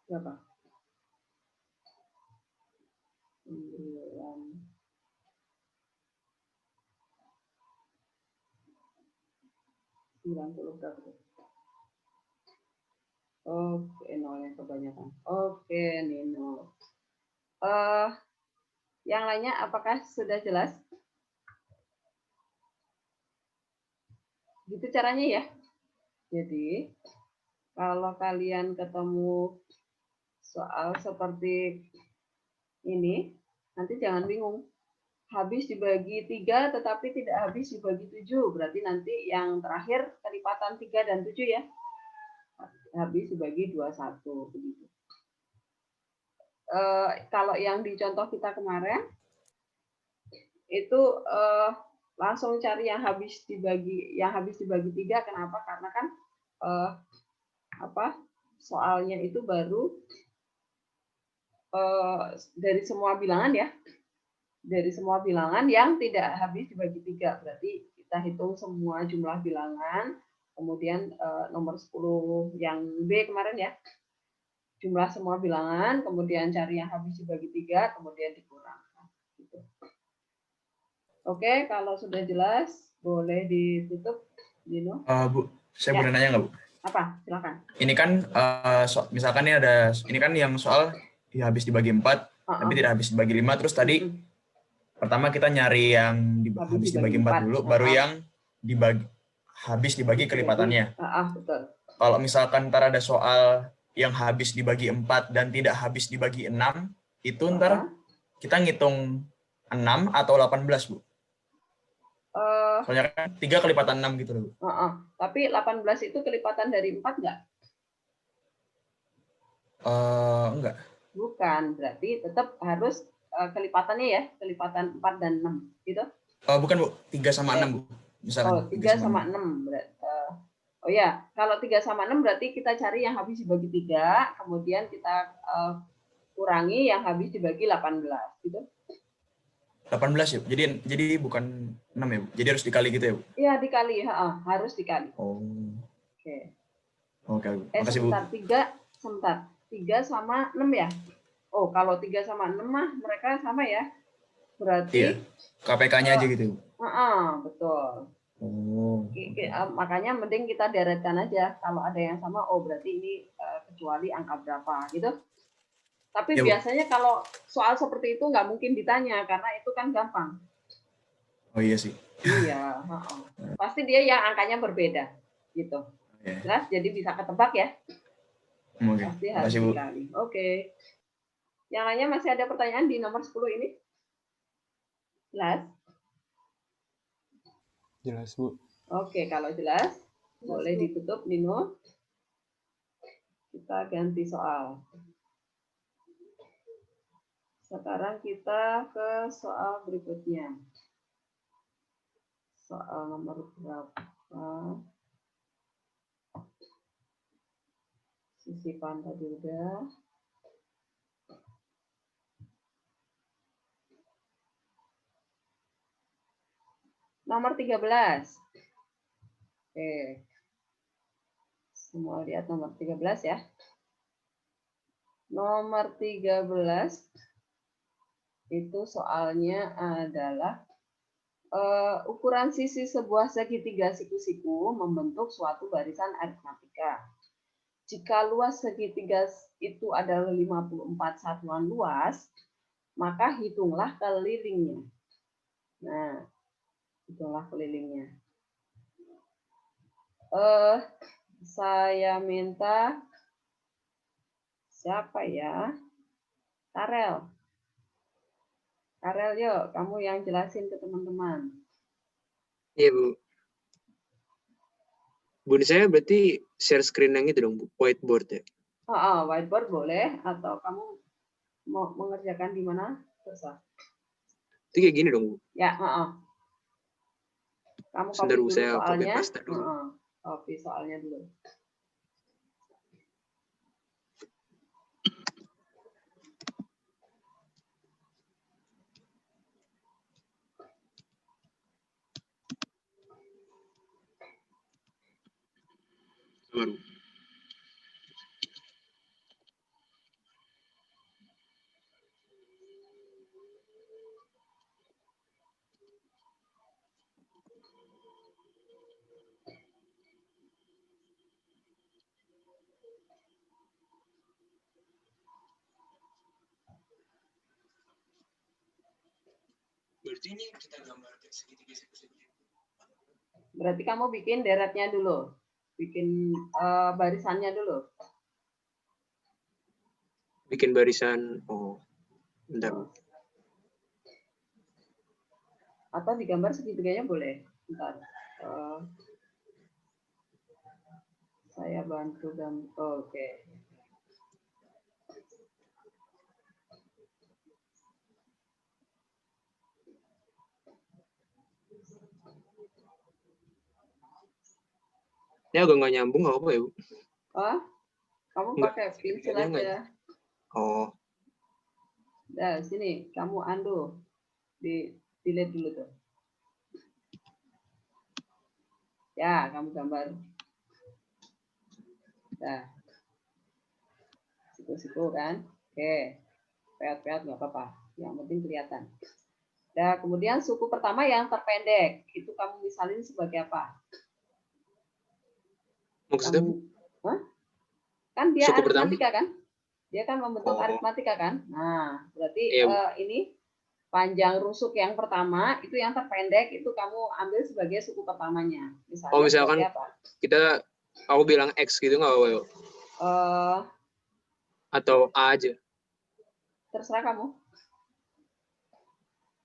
A: Berapa? 9. 90 berapa? Oke, nolnya kebanyakan. Oke, Nino. Yang lainnya apakah sudah jelas? Gitu caranya ya. Jadi, kalau kalian ketemu soal seperti ini, nanti jangan bingung. Habis dibagi 3 tetapi tidak habis dibagi 7. Berarti nanti yang terakhir kelipatan 3 dan 7 ya. Habis dibagi 21 begitu. Kalau yang di contoh kita kemarin itu langsung cari yang habis dibagi 3. Kenapa? Karena kan soalnya itu baru dari semua bilangan ya. Dari semua bilangan yang tidak habis dibagi 3. Berarti kita hitung semua jumlah bilangan, kemudian nomor 10 yang B kemarin ya. Jumlah semua bilangan, kemudian cari yang habis dibagi 3, kemudian dikurangkan. Gitu. Oke, kalau sudah jelas, boleh ditutup, Dino.
D: Bu, saya boleh nanya nggak, Bu?
A: Apa? Silakan.
D: Ini kan misalkan ini kan yang soal ya habis dibagi 4, tapi tidak habis dibagi 5. Terus tadi pertama kita nyari yang habis dibagi 4 dulu, baru yang habis dibagi kelipatannya.
A: Betul.
D: Kalau misalkan ntar ada soal yang habis dibagi 4 dan tidak habis dibagi 6, itu ntar kita ngitung 6 atau 18, Bu? Soalnya kan 3 kelipatan 6 gitu loh, Bu.
A: Tapi 18 itu kelipatan dari 4 nggak?
D: Enggak.
A: Bukan, berarti tetap harus kelipatannya ya, kelipatan 4 dan 6, gitu?
D: Bukan, Bu. 3 sama 6, Bu. Misalkan
A: 3 sama 6. Oh ya, kalau 3 sama 6 berarti kita cari yang habis dibagi 3, kemudian kita kurangi yang habis dibagi 18, gitu.
D: 18 ya? Jadi bukan 6 ya, Bu? Jadi harus dikali gitu ya, Bu?
A: Iya, dikali. Harus dikali.
D: Oke, Bu. Makasih, Bu.
A: Sebentar. 3 sama 6 ya? Oh, kalau 3 sama 6 mah mereka sama ya? Berarti...
D: Iya, KPK-nya aja gitu, Bu?
A: Betul. Makanya mending kita deretkan aja. Kalau ada yang sama, oh berarti ini kecuali angka berapa, gitu. Tapi
D: ya,
A: biasanya kalau soal seperti itu nggak mungkin ditanya, karena itu kan gampang.
D: Oh iya sih.
A: Iya. Pasti dia yang angkanya berbeda, gitu. Jelas, jadi bisa ketebak ya. Pasti harus dikali. Oke. Yang lainnya masih ada pertanyaan di nomor 10 ini? Jelas?
C: Jelas, Bu.
A: Oke, kalau jelas, boleh ditutup, Nino. Kita ganti soal. Sekarang kita ke soal berikutnya. Soal nomor berapa? Sisipan tadi udah. Nomor 13. Oke. Semua lihat nomor 13 ya. Nomor 13 itu soalnya adalah ukuran sisi sebuah segitiga siku-siku membentuk suatu barisan aritmatika. Jika luas segitiga itu adalah 54 satuan luas, maka hitunglah kelilingnya. Nah, hitunglah kelilingnya. Saya minta siapa ya? Karel. Karel, yuk, kamu yang jelasin ke teman-teman.
F: Iya, Bu. Bun, saya berarti share screen yang itu dong, Bu, whiteboard ya?
A: Whiteboard boleh, atau kamu mau mengerjakan di mana? Terserah.
F: Itu kayak gini dong, Bu.
A: Ya, Kamu copy dulu
F: saya
A: soalnya.
F: paste dulu.
A: Copy soalnya dulu.
F: Baru. Berarti ini kita gambar segitiga.
A: Berarti kamu bikin deretnya dulu. Bikin barisannya dulu.
F: Bikin barisan. Oh, bentar.
A: Atau digambar segitiganya boleh. Bentar. Saya bantu gambar. Oke.
F: Ini agak nggak nyambung, nggak apa ya, Bu?
A: Kamu
F: Nggak,
A: pakai pensil
F: segitiga nggak.
A: aja.
F: Oh,
A: Nah, sini kamu undo. Delete dulu tuh. Ya, kamu gambar. Nah. Siku-siku kan. Oke. Peot-peot nggak apa-apa. Yang penting kelihatan. Nah, kemudian suku pertama yang terpendek. Itu kamu misalin sebagai apa?
F: maksudnya
A: Kan dia
F: suku pertama?
A: aritmatika kan? Dia kan membentuk aritmatika kan? Nah, berarti
F: Iya,
A: ini panjang rusuk yang pertama itu yang terpendek itu kamu ambil sebagai suku pertamanya. Misalnya
F: oh, misalkan
A: sebagai apa?
F: aku bilang X gitu nggak apa ya? Atau A aja.
A: Terserah kamu.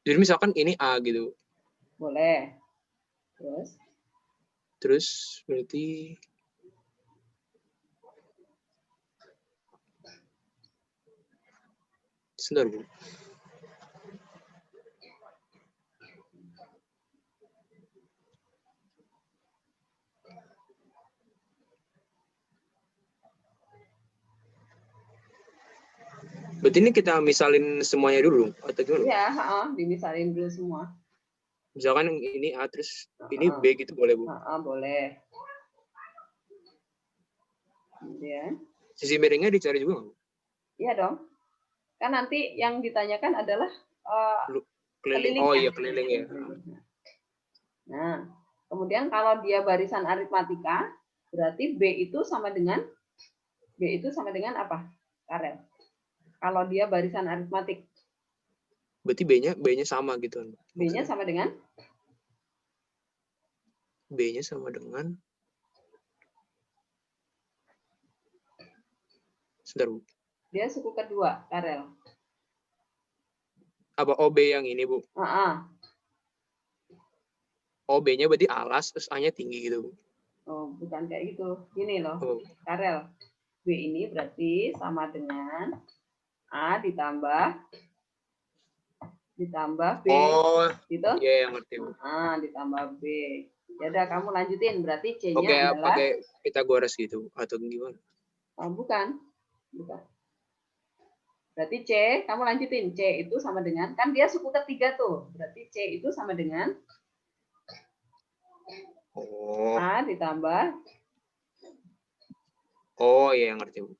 F: Jadi misalkan ini A gitu.
A: Boleh.
F: Terus berarti sebentar, Bu. Berarti ini kita misalin semuanya dulu atau gimana?
A: Iya, dimisalin dulu semua.
F: Misalkan ini A terus ini B gitu boleh, Bu?
A: Boleh. Kemudian
F: sisi miringnya dicari juga nggak, Bu?
A: Iya dong. Kan nanti yang ditanyakan adalah
F: keliling. Oh iya, keliling ya.
A: Nah, kemudian kalau dia barisan aritmatika, berarti B itu sama dengan apa? Karel. Kalau dia barisan aritmatik.
F: Berarti B-nya sama gitu.
A: B-nya sama dengan?
F: B-nya sama dengan sebentar, Bu.
A: Dia suku kedua, Karel.
F: Apa OB yang ini, Bu? OB-nya berarti alas, terus A-nya tinggi gitu, Bu.
A: Oh, bukan kayak gitu. Gini loh, Karel. B ini berarti sama dengan A ditambah B.
F: Oh,
A: gitu?
F: Iya, yang ngerti, Bu.
A: Ditambah B. Ya udah, kamu lanjutin. Berarti C-nya
F: Oke,
A: adalah
F: pakai Pythagoras gitu atau gimana?
A: Bukan. Berarti C, kamu lanjutin. C itu sama dengan, kan dia suku ketiga tuh. Berarti C itu sama dengan A ditambah.
F: Oh iya, yang ngerti, Bu.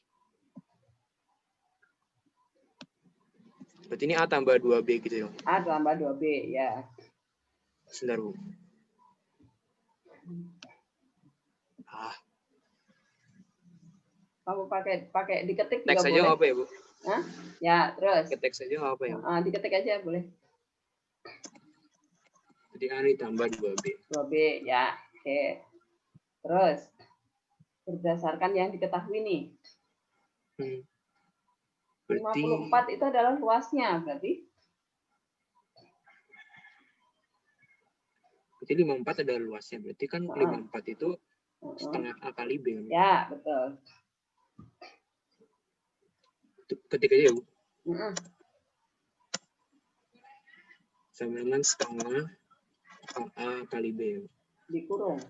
F: Berarti ini A tambah 2B gitu ya?
A: A tambah 2B, ya.
F: Sebentar, Bu.
A: Kamu pakai diketik
F: teks
A: juga
F: aja
A: boleh.
F: nggak apa ya, Bu?
A: Ya, terus.
F: Teks aja nggak apa ya, Bu?
A: Diketik aja boleh.
F: Jadi A ditambah 2B.
A: 2B, ya. Oke. Terus, berdasarkan yang diketahui nih. 54 itu adalah luasnya, berarti?
F: Berarti 54 adalah luasnya. Berarti kan 54 itu setengah A kali B.
A: Ya, betul.
F: Ketik aja ya, Bu. Sama dengan setengah A kali B.
A: Dikurung.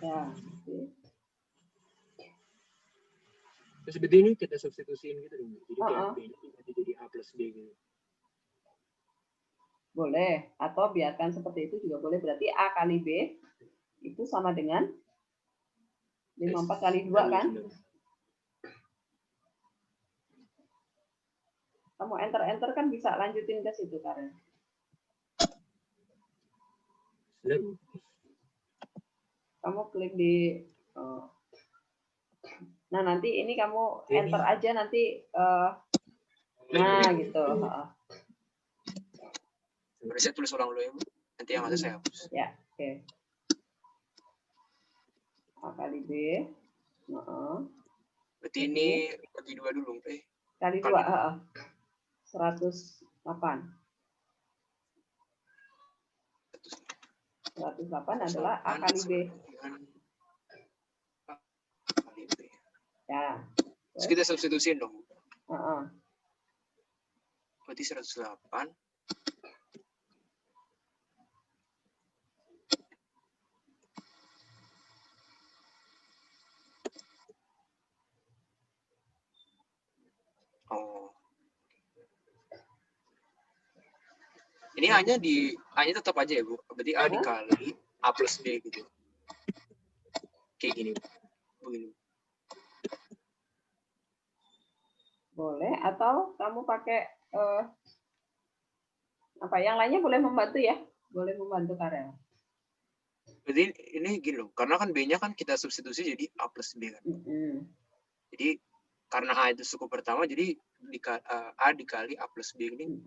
A: Ya.
F: Terus berarti ini kita substitusiin gitu dong. Jadi kayak B jadi A plus B gitu.
A: Boleh. Atau biarkan seperti itu juga boleh. Berarti A kali B itu sama dengan 54 kali 2 kan? Kamu enter kan bisa lanjutin ke situ, Karen. Kamu klik di Nah, nanti ini kamu enter aja nanti. Nah, gitu.
F: Sebenarnya saya tulis ulang dulu ya, Bu. Nanti yang ada saya hapus.
A: Ya, oke. A kali B.
F: Berarti ini bagi 2 dulu.
A: Kali 2. 108. 108 adalah A kali B. Ya.
F: Terus kita substitusiin dong. Berarti 108. Oh. Ini hanya tetap aja ya, Bu. Berarti A dikali A plus B gitu. Kayak gini, begini.
A: Boleh, atau kamu pakai apa yang lainnya boleh membantu ya, boleh membantu Karel.
F: Berarti ini gini loh, karena kan B-nya kan kita substitusi jadi A plus B kan. Jadi karena A itu suku pertama, jadi A dikali A plus B ini.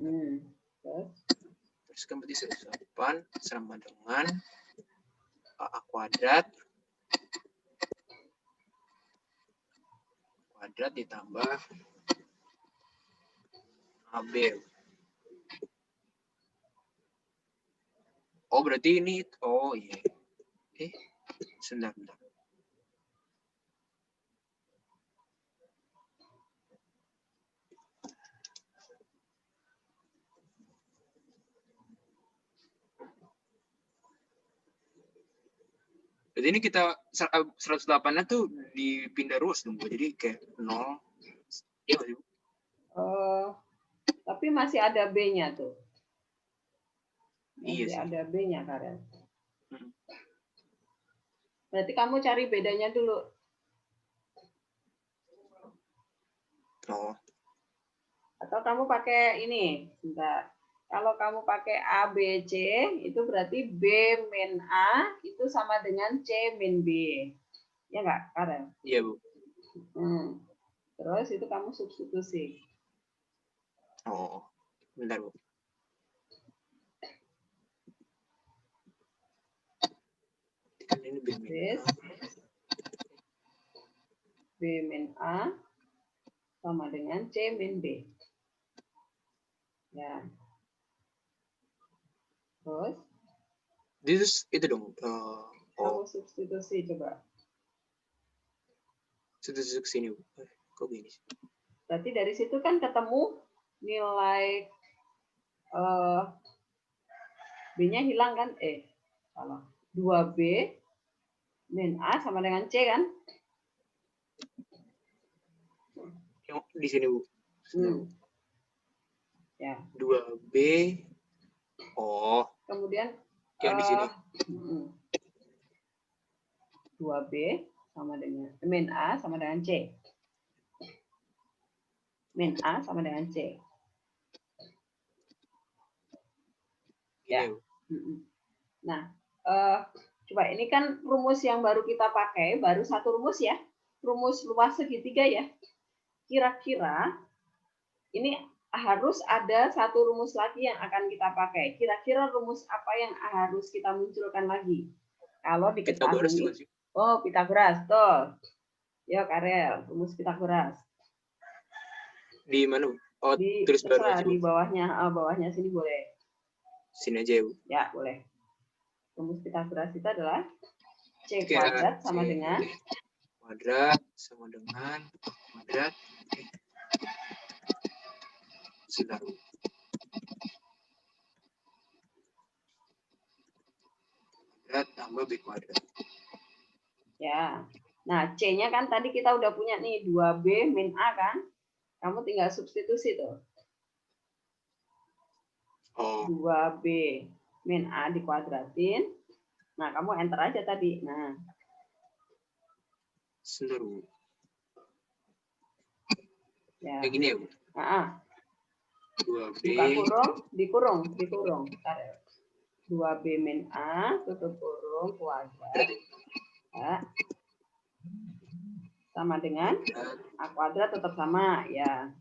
F: Terus kan berarti 108 sama dengan A kuadrat ditambah AB. Oh, berarti ini, oh iya. Sebentar. Berarti ini kita 108-nya tuh dipindah ruas dong, jadi kayak 0. Iya nggak sih, Bu?
A: Tapi masih ada B-nya tuh. Masih
F: Iya sih.
A: ada B-nya, Karel. Berarti kamu cari bedanya dulu.
F: Oh.
A: Atau kamu pakai ini, bentar. Kalau kamu pakai A, B, C, itu berarti B min A itu sama dengan C min B. Ya nggak, Karel?
F: Iya, Bu.
A: Terus itu kamu substitusi.
F: Oh, bentar, Bu. Ini B min A.
A: B min A sama dengan C min B. Ya. Terus?
F: Itu dong.
A: Kamu substitusi coba.
F: Substitusi ke sini. Kok gini sih?
A: Berarti dari situ kan ketemu nilai B-nya hilang kan? Salah. 2B min A sama dengan C kan?
F: Di sini, Bu.
A: Ya.
F: 2B. Oh.
A: Kemudian
F: yang di sini.
A: 2B sama dengan min A sama dengan C. Min A sama dengan C. Ya. Nah, coba ini kan rumus yang baru kita pakai, baru satu rumus ya. Rumus luas segitiga ya. Kira-kira ini harus ada satu rumus lagi yang akan kita pakai. Kira-kira rumus apa yang harus kita munculkan lagi? Kalau diketahui. Oh, Pitagoras, tuh. Ya, Karel, rumus Pitagoras.
F: Di mana? Oh, tulis baru aja.
A: Di bawahnya sini boleh.
F: Sini aja, Bu.
A: Ya, boleh. Rumus Pitagoras itu adalah C kuadrat sama dengan
F: kuadrat. Sebentar. Kuadrat tambah B kuadrat.
A: Ya. Nah, C-nya kan tadi kita udah punya nih 2B min A kan? Kamu tinggal substitusi tuh. 2B min A dikuadratin. Nah, kamu enter aja tadi. Nah.
F: Sebentar.
A: Ya.
F: Kayak gini ya, Bu? 2B.
A: Buka kurung, dikurung. 2B min A, tutup kurung, kuadrat. Ya. sama dengan A kuadrat tetap sama ya.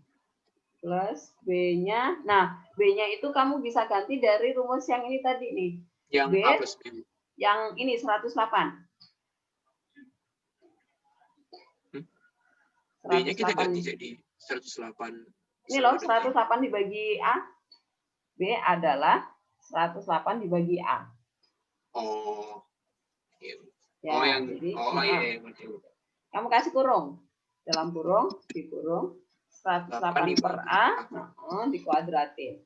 A: Plus B-nya. Nah, B-nya itu kamu bisa ganti dari rumus yang ini tadi nih.
F: Yang
A: B,
F: A plus B.
A: yang ini 108.
F: B-nya kita
A: 108.
F: ganti jadi 108.
A: Ini loh, 108 dibagi A. B adalah 108 dibagi A.
F: Oh. Iya.
A: Ya,
F: Oh, yang
A: jadi,
F: iya.
A: kamu kasih kurung. Dalam kurung, dikurung. 108 per A, dikuadratin.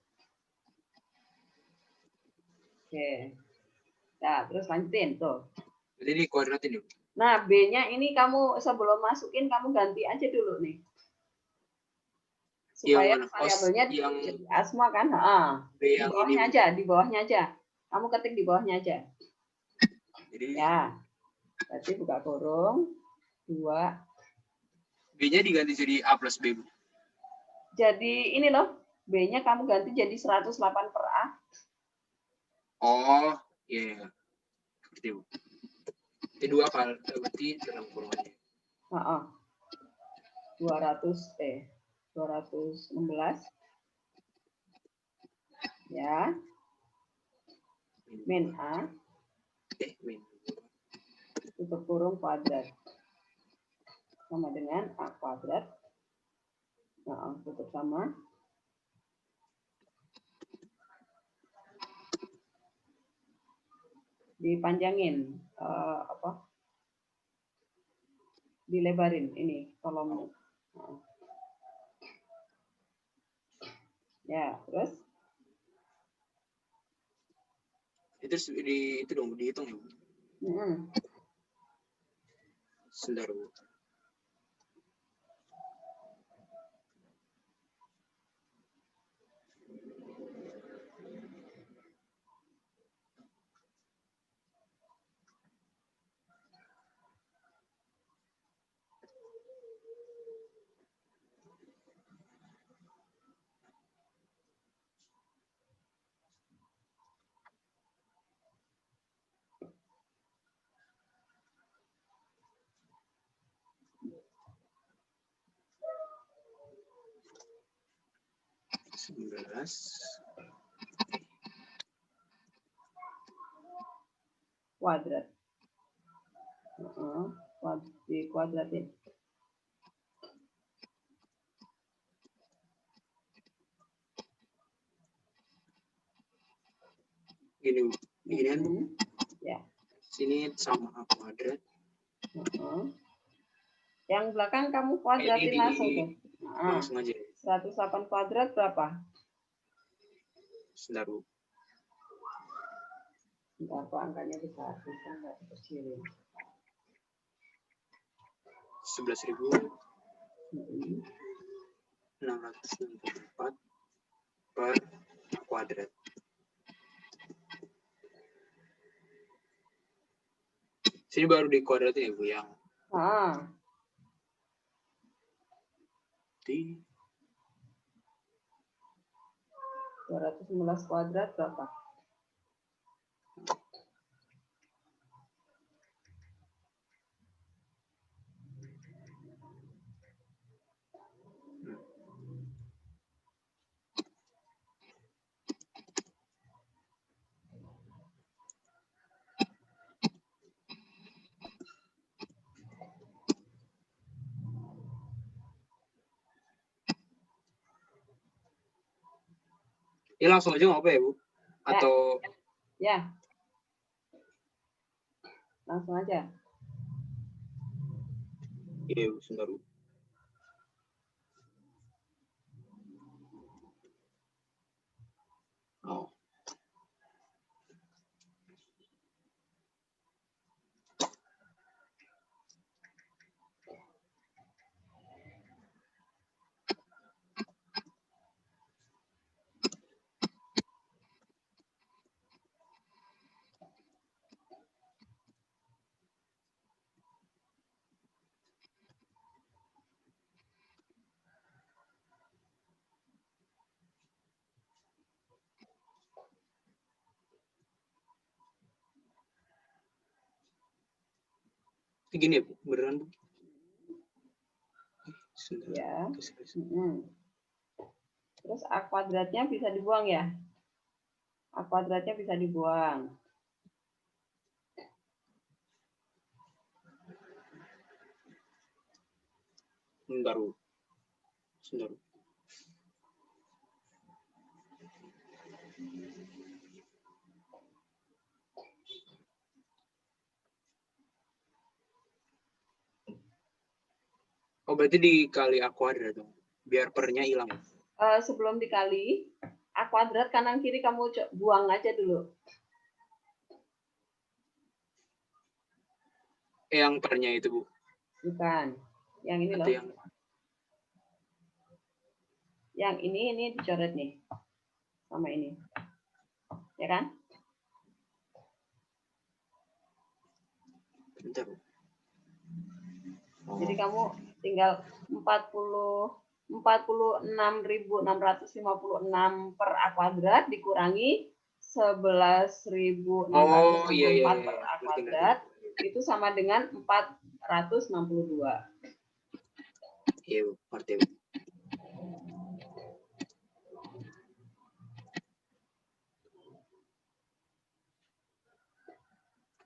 A: Oke. Nah, terus lanjutin tuh.
F: Jadi dikuadratin yuk.
A: Nah, B-nya ini kamu sebelum masukin, kamu ganti aja dulu nih. Supaya variabelnya jadi A semua kan? Di bawahnya aja, di bawahnya aja. Kamu ketik di bawahnya aja.
F: Jadi,
A: ya, berarti buka kurung, 2.
F: B-nya diganti jadi A plus B.
A: Jadi ini loh, B-nya kamu ganti jadi 108 per A.
F: Oh, iya. Berarti, Bu. Itu 2 kali, berarti dalam kurungannya.
A: 216. Ya. Min A.
F: Min.
A: Tutup kurung kuadrat. Sama dengan A kuadrat. Tutup sama. Dipanjangin. Dilebarin ini kolomnya. Ya, terus?
F: Itu dong, dihitung ya, Bu. Sebentar, Bu.
A: Kuadrat. Dikuadratin.
F: Gini, Bu. Gini kan?
A: Ya.
F: Sini sama A kuadrat.
A: Yang belakang kamu kuadratin langsung tuh.
F: Langsung aja.
A: 108 kuadrat berapa?
F: Sebentar, Bu.
A: Bentar, kok angkanya besar. Bisa nggak dikecilin?
F: 11.664 per kuadrat. Sini baru dikuadratin ya, Bu, yang di
A: 216 kuadrat berapa?
F: Ya langsung aja nggak apa ya, Bu? Atau
A: ya. Langsung aja.
F: Iya, Bu, sebentar, Bu. Oh. Gini ya, Bu, beneran, Bu.
A: Ya. Terus A kuadratnya bisa dibuang ya? A kuadratnya bisa dibuang.
F: Sebentar. Oh, berarti dikali A kuadrat dong. Biar pernya hilang.
A: Sebelum dikali, A kuadrat kanan kiri kamu buang aja dulu.
F: Yang pernya itu, Bu.
A: Bukan. Yang ini loh. Yang ini dicoret nih. Sama ini. Ya kan?
F: Bentar, Bu.
A: Jadi kamu tinggal 46.656 per A kuadrat dikurangi 11.664 per A kuadrat itu sama dengan 462.
F: Iya, Bu. Ngerti, Bu.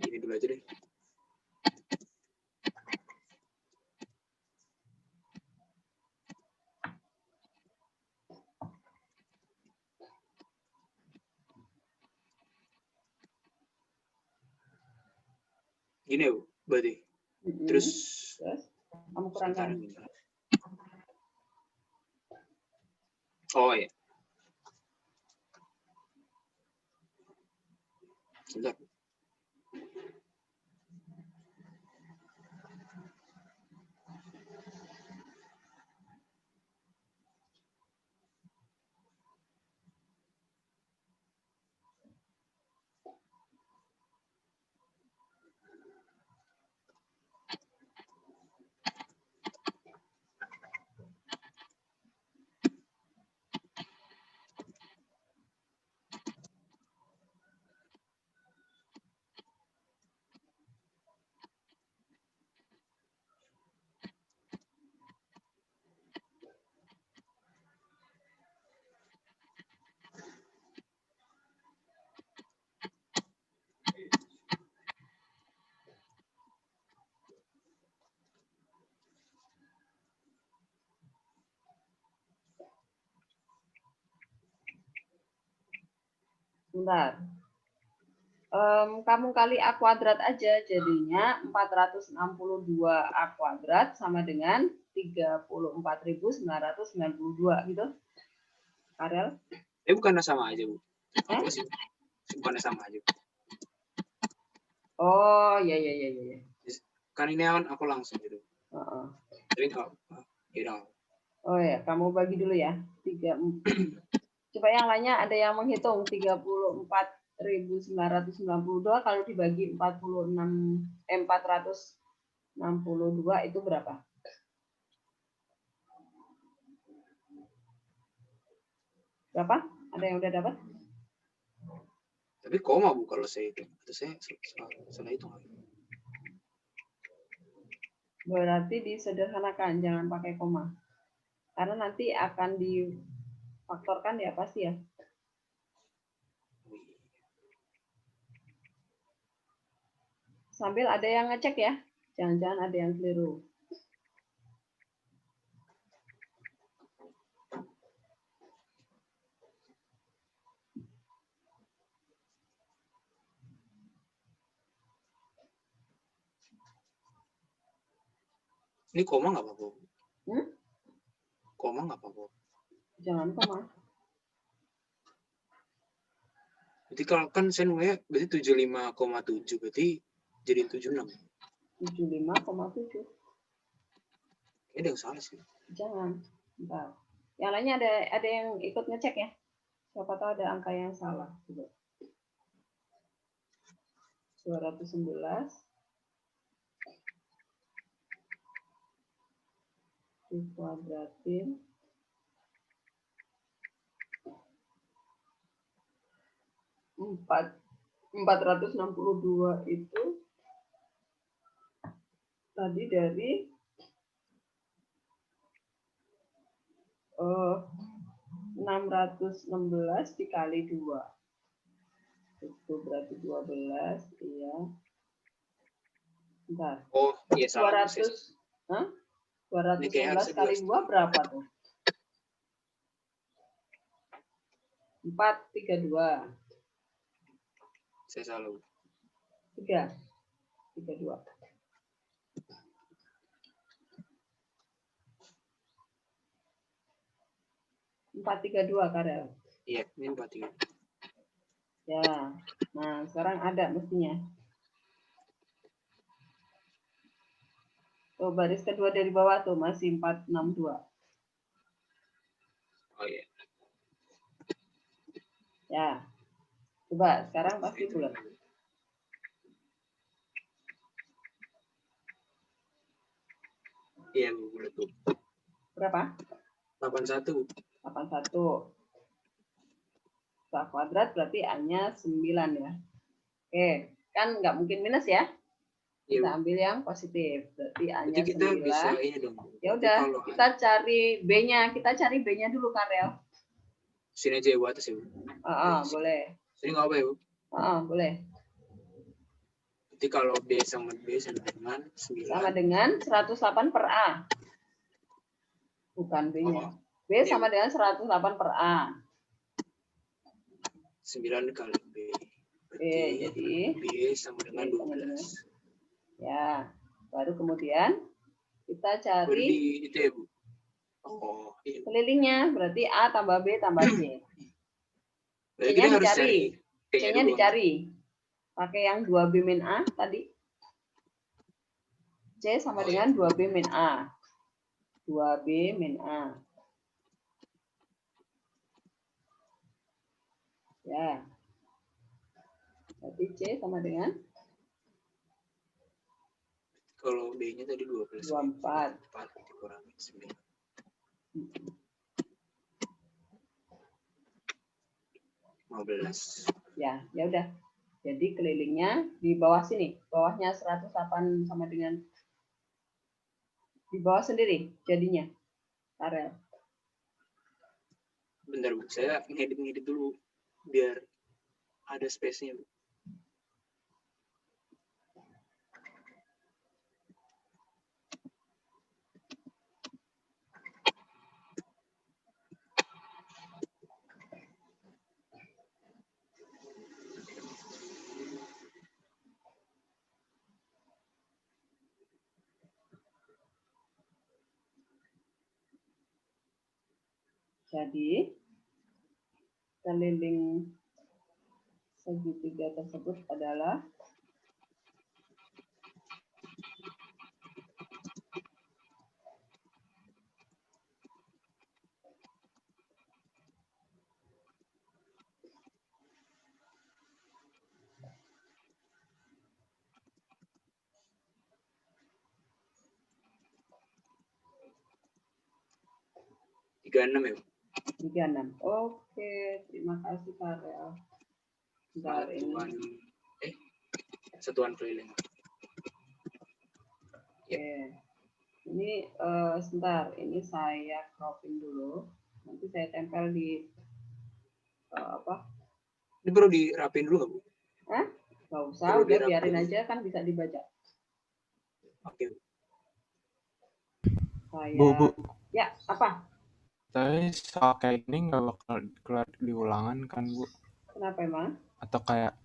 F: Ini dulu aja deh. Gini, Bu, berarti. Terus
A: kamu kurangkan.
F: Oh ya. Sebentar.
A: Bentar. Kamu kali A kuadrat aja, jadinya 462 A kuadrat sama dengan 34.992 gitu. Karel?
F: Bukannya sama aja, Bu. Apa sih? Bukannya sama aja.
A: Oh, iya.
F: Kan ini kan aku langsung gitu. Jadi
A: oh ya, kamu bagi dulu ya. 3. Coba yang lainnya ada yang menghitung 34.992 kalau dibagi 462 itu berapa? Berapa? Ada yang udah dapat?
F: Tapi koma, Bu, kalau saya itu. Atau saya salah hitung.
A: Berarti disederhanakan, jangan pakai koma. Karena nanti akan difaktorkan ya pasti ya. Sambil ada yang ngecek ya. Jangan-jangan ada yang keliru.
F: Ini koma nggak apa-apa? Koma nggak apa-apa?
A: Jangan koma.
F: Berarti kalau kan saya nulisnya berarti 75,7 berarti jadi 76.
A: 75,7.
F: Ada yang salah sih.
A: Jangan. Bentar. Yang lainnya ada yang ikut ngecek ya. Siapa tahu ada angka yang salah. Coba. 211 dikuadratin 462 itu tadi dari 616 dikali 2. Itu berarti 12, iya. Bentar.
F: Oh, iya salah.
A: 200, hah?
F: Ini kayak
A: 216 kali 2 berapa tuh? 432.
F: Saya salah.
A: 32. Empat tiga dua Karel.
F: Iya, ini 43.
A: Ya, nah sekarang ada mestinya. Tuh baris kedua dari bawah tuh masih 462.
F: Oh iya.
A: Ya, coba sekarang pasti bulat.
F: Iya, bulat tuh.
A: Berapa?
F: 81.
A: 81. Setelah kuadrat berarti A-nya 9 ya. Oke, kan nggak mungkin minus ya. Kita ambil yang positif. Berarti A-nya 9.
F: Kita bisa ini dong.
A: Ya udah, kita cari B-nya. Kita cari B-nya dulu, Karel.
F: Sini aja Bu, atas ya, Bu.
A: Boleh.
F: Sini nggak apa ya, Bu?
A: Boleh.
F: Jadi kalau B sama B sama dengan 9.
A: Sama dengan 108 per A. Bukan B-nya. B sama dengan 108 per A.
F: 9 kali B.
A: Jadi
F: B sama dengan 12.
A: Ya, baru kemudian kita cari
F: itu ya, Bu. Oh, iya.
A: kelilingnya, berarti A tambah B tambah C.
F: C-nya dicari.
A: C-nya dicari. Pakai yang 2B min A tadi. C sama dengan 2B min A. 2B min A. Ya. Berarti C sama dengan
F: kalau B-nya tadi 12.
A: 24.
F: 4 dikurangi 9.
A: Ya, ya udah. Jadi kelilingnya di bawah sini. Bawahnya 108 sama dengan di bawah sendiri jadinya. Karel.
F: Bentar, Bu. Saya ngedit dulu biar ada space-nya, Bu.
A: Jadi keliling segitiga tersebut adalah
F: ya, Bu.
A: 36. Oke, terima kasih Karel.
F: Satuan keliling.
A: Oke. Ini sebentar, ini saya cropping dulu. Nanti saya tempel di apa?
F: Ini perlu dirapin dulu nggak, Bu?
A: Nggak usah, udah biarin aja kan bisa dibaca.
F: Oke.
C: Bu.
A: Ya, apa?
C: Tapi soal kayak ini nggak bakal keluar di ulangan kan, Bu?
A: Kenapa emang?
C: Atau kayak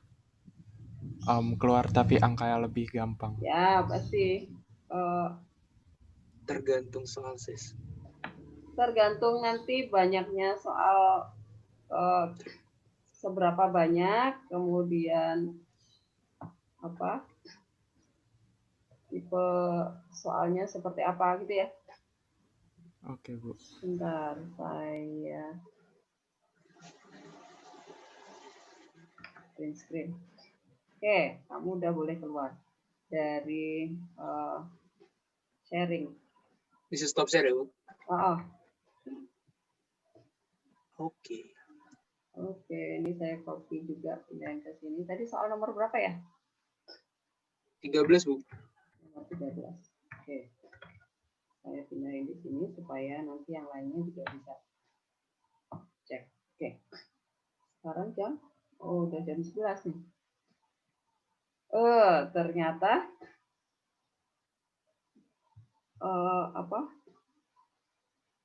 C: keluar tapi angkanya lebih gampang?
A: Ya, pasti.
F: Tergantung soal sis.
A: Tergantung nanti banyaknya soal seberapa banyak, kemudian apa tipe soalnya seperti apa gitu ya.
C: Oke, Bu.
A: Bentar, saya screen. Oke, kamu udah boleh keluar dari sharing.
F: Bisa stop share ya, Bu? Oke.
A: Oke, ini saya copy juga pindahin ke sini. Tadi soal nomor berapa ya?
F: 13, Bu.
A: Nomor 13. Oke. Saya pindahin di sini supaya nanti yang lainnya juga bisa Oke. Sekarang udah jam 11 nih. Ternyata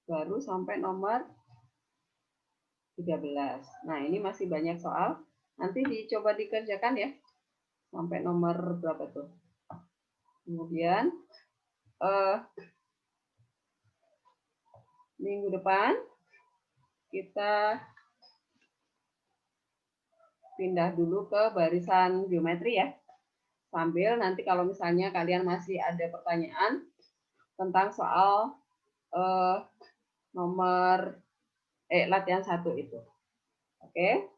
A: baru sampai nomor 13. Nah, ini masih banyak soal. Nanti dicoba dikerjakan ya. Sampai nomor berapa tuh? Kemudian minggu depan kita pindah dulu ke barisan geometri ya. Sambil nanti kalau misalnya kalian masih ada pertanyaan tentang soal latihan 1 itu. Oke.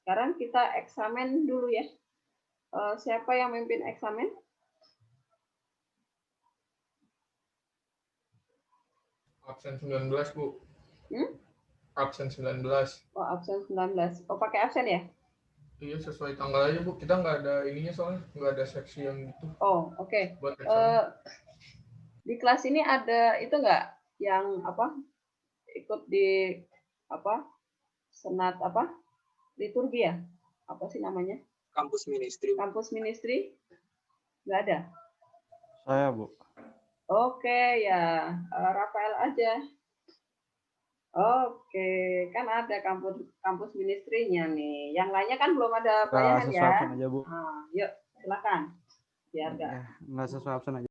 A: Sekarang kita eksamen dulu ya. Siapa yang memimpin eksamen?
I: Absen 19, Bu. Absen 19.
A: Oh, absen 19. Oh, pakai absen ya?
I: Iya, sesuai tanggal aja, Bu. Kita nggak ada ininya soalnya. Nggak ada seksi yang gitu.
A: Oh, oke.
I: Buat eksamen.
A: Di kelas ini ada itu nggak yang ikut di senat liturgi ya? Apa sih namanya?
F: Kampus ministry.
A: Kampus ministry? Nggak ada?
G: Saya, Bu.
A: Oke, ya. Rafael aja. Oke, kan ada kampus ministrinya nih. Yang lainnya kan belum ada bayangan ya.
G: Sesuai absen aja, Bu.
A: Yuk, silakan. Biar nggak
G: Nggak sesuai absen aja.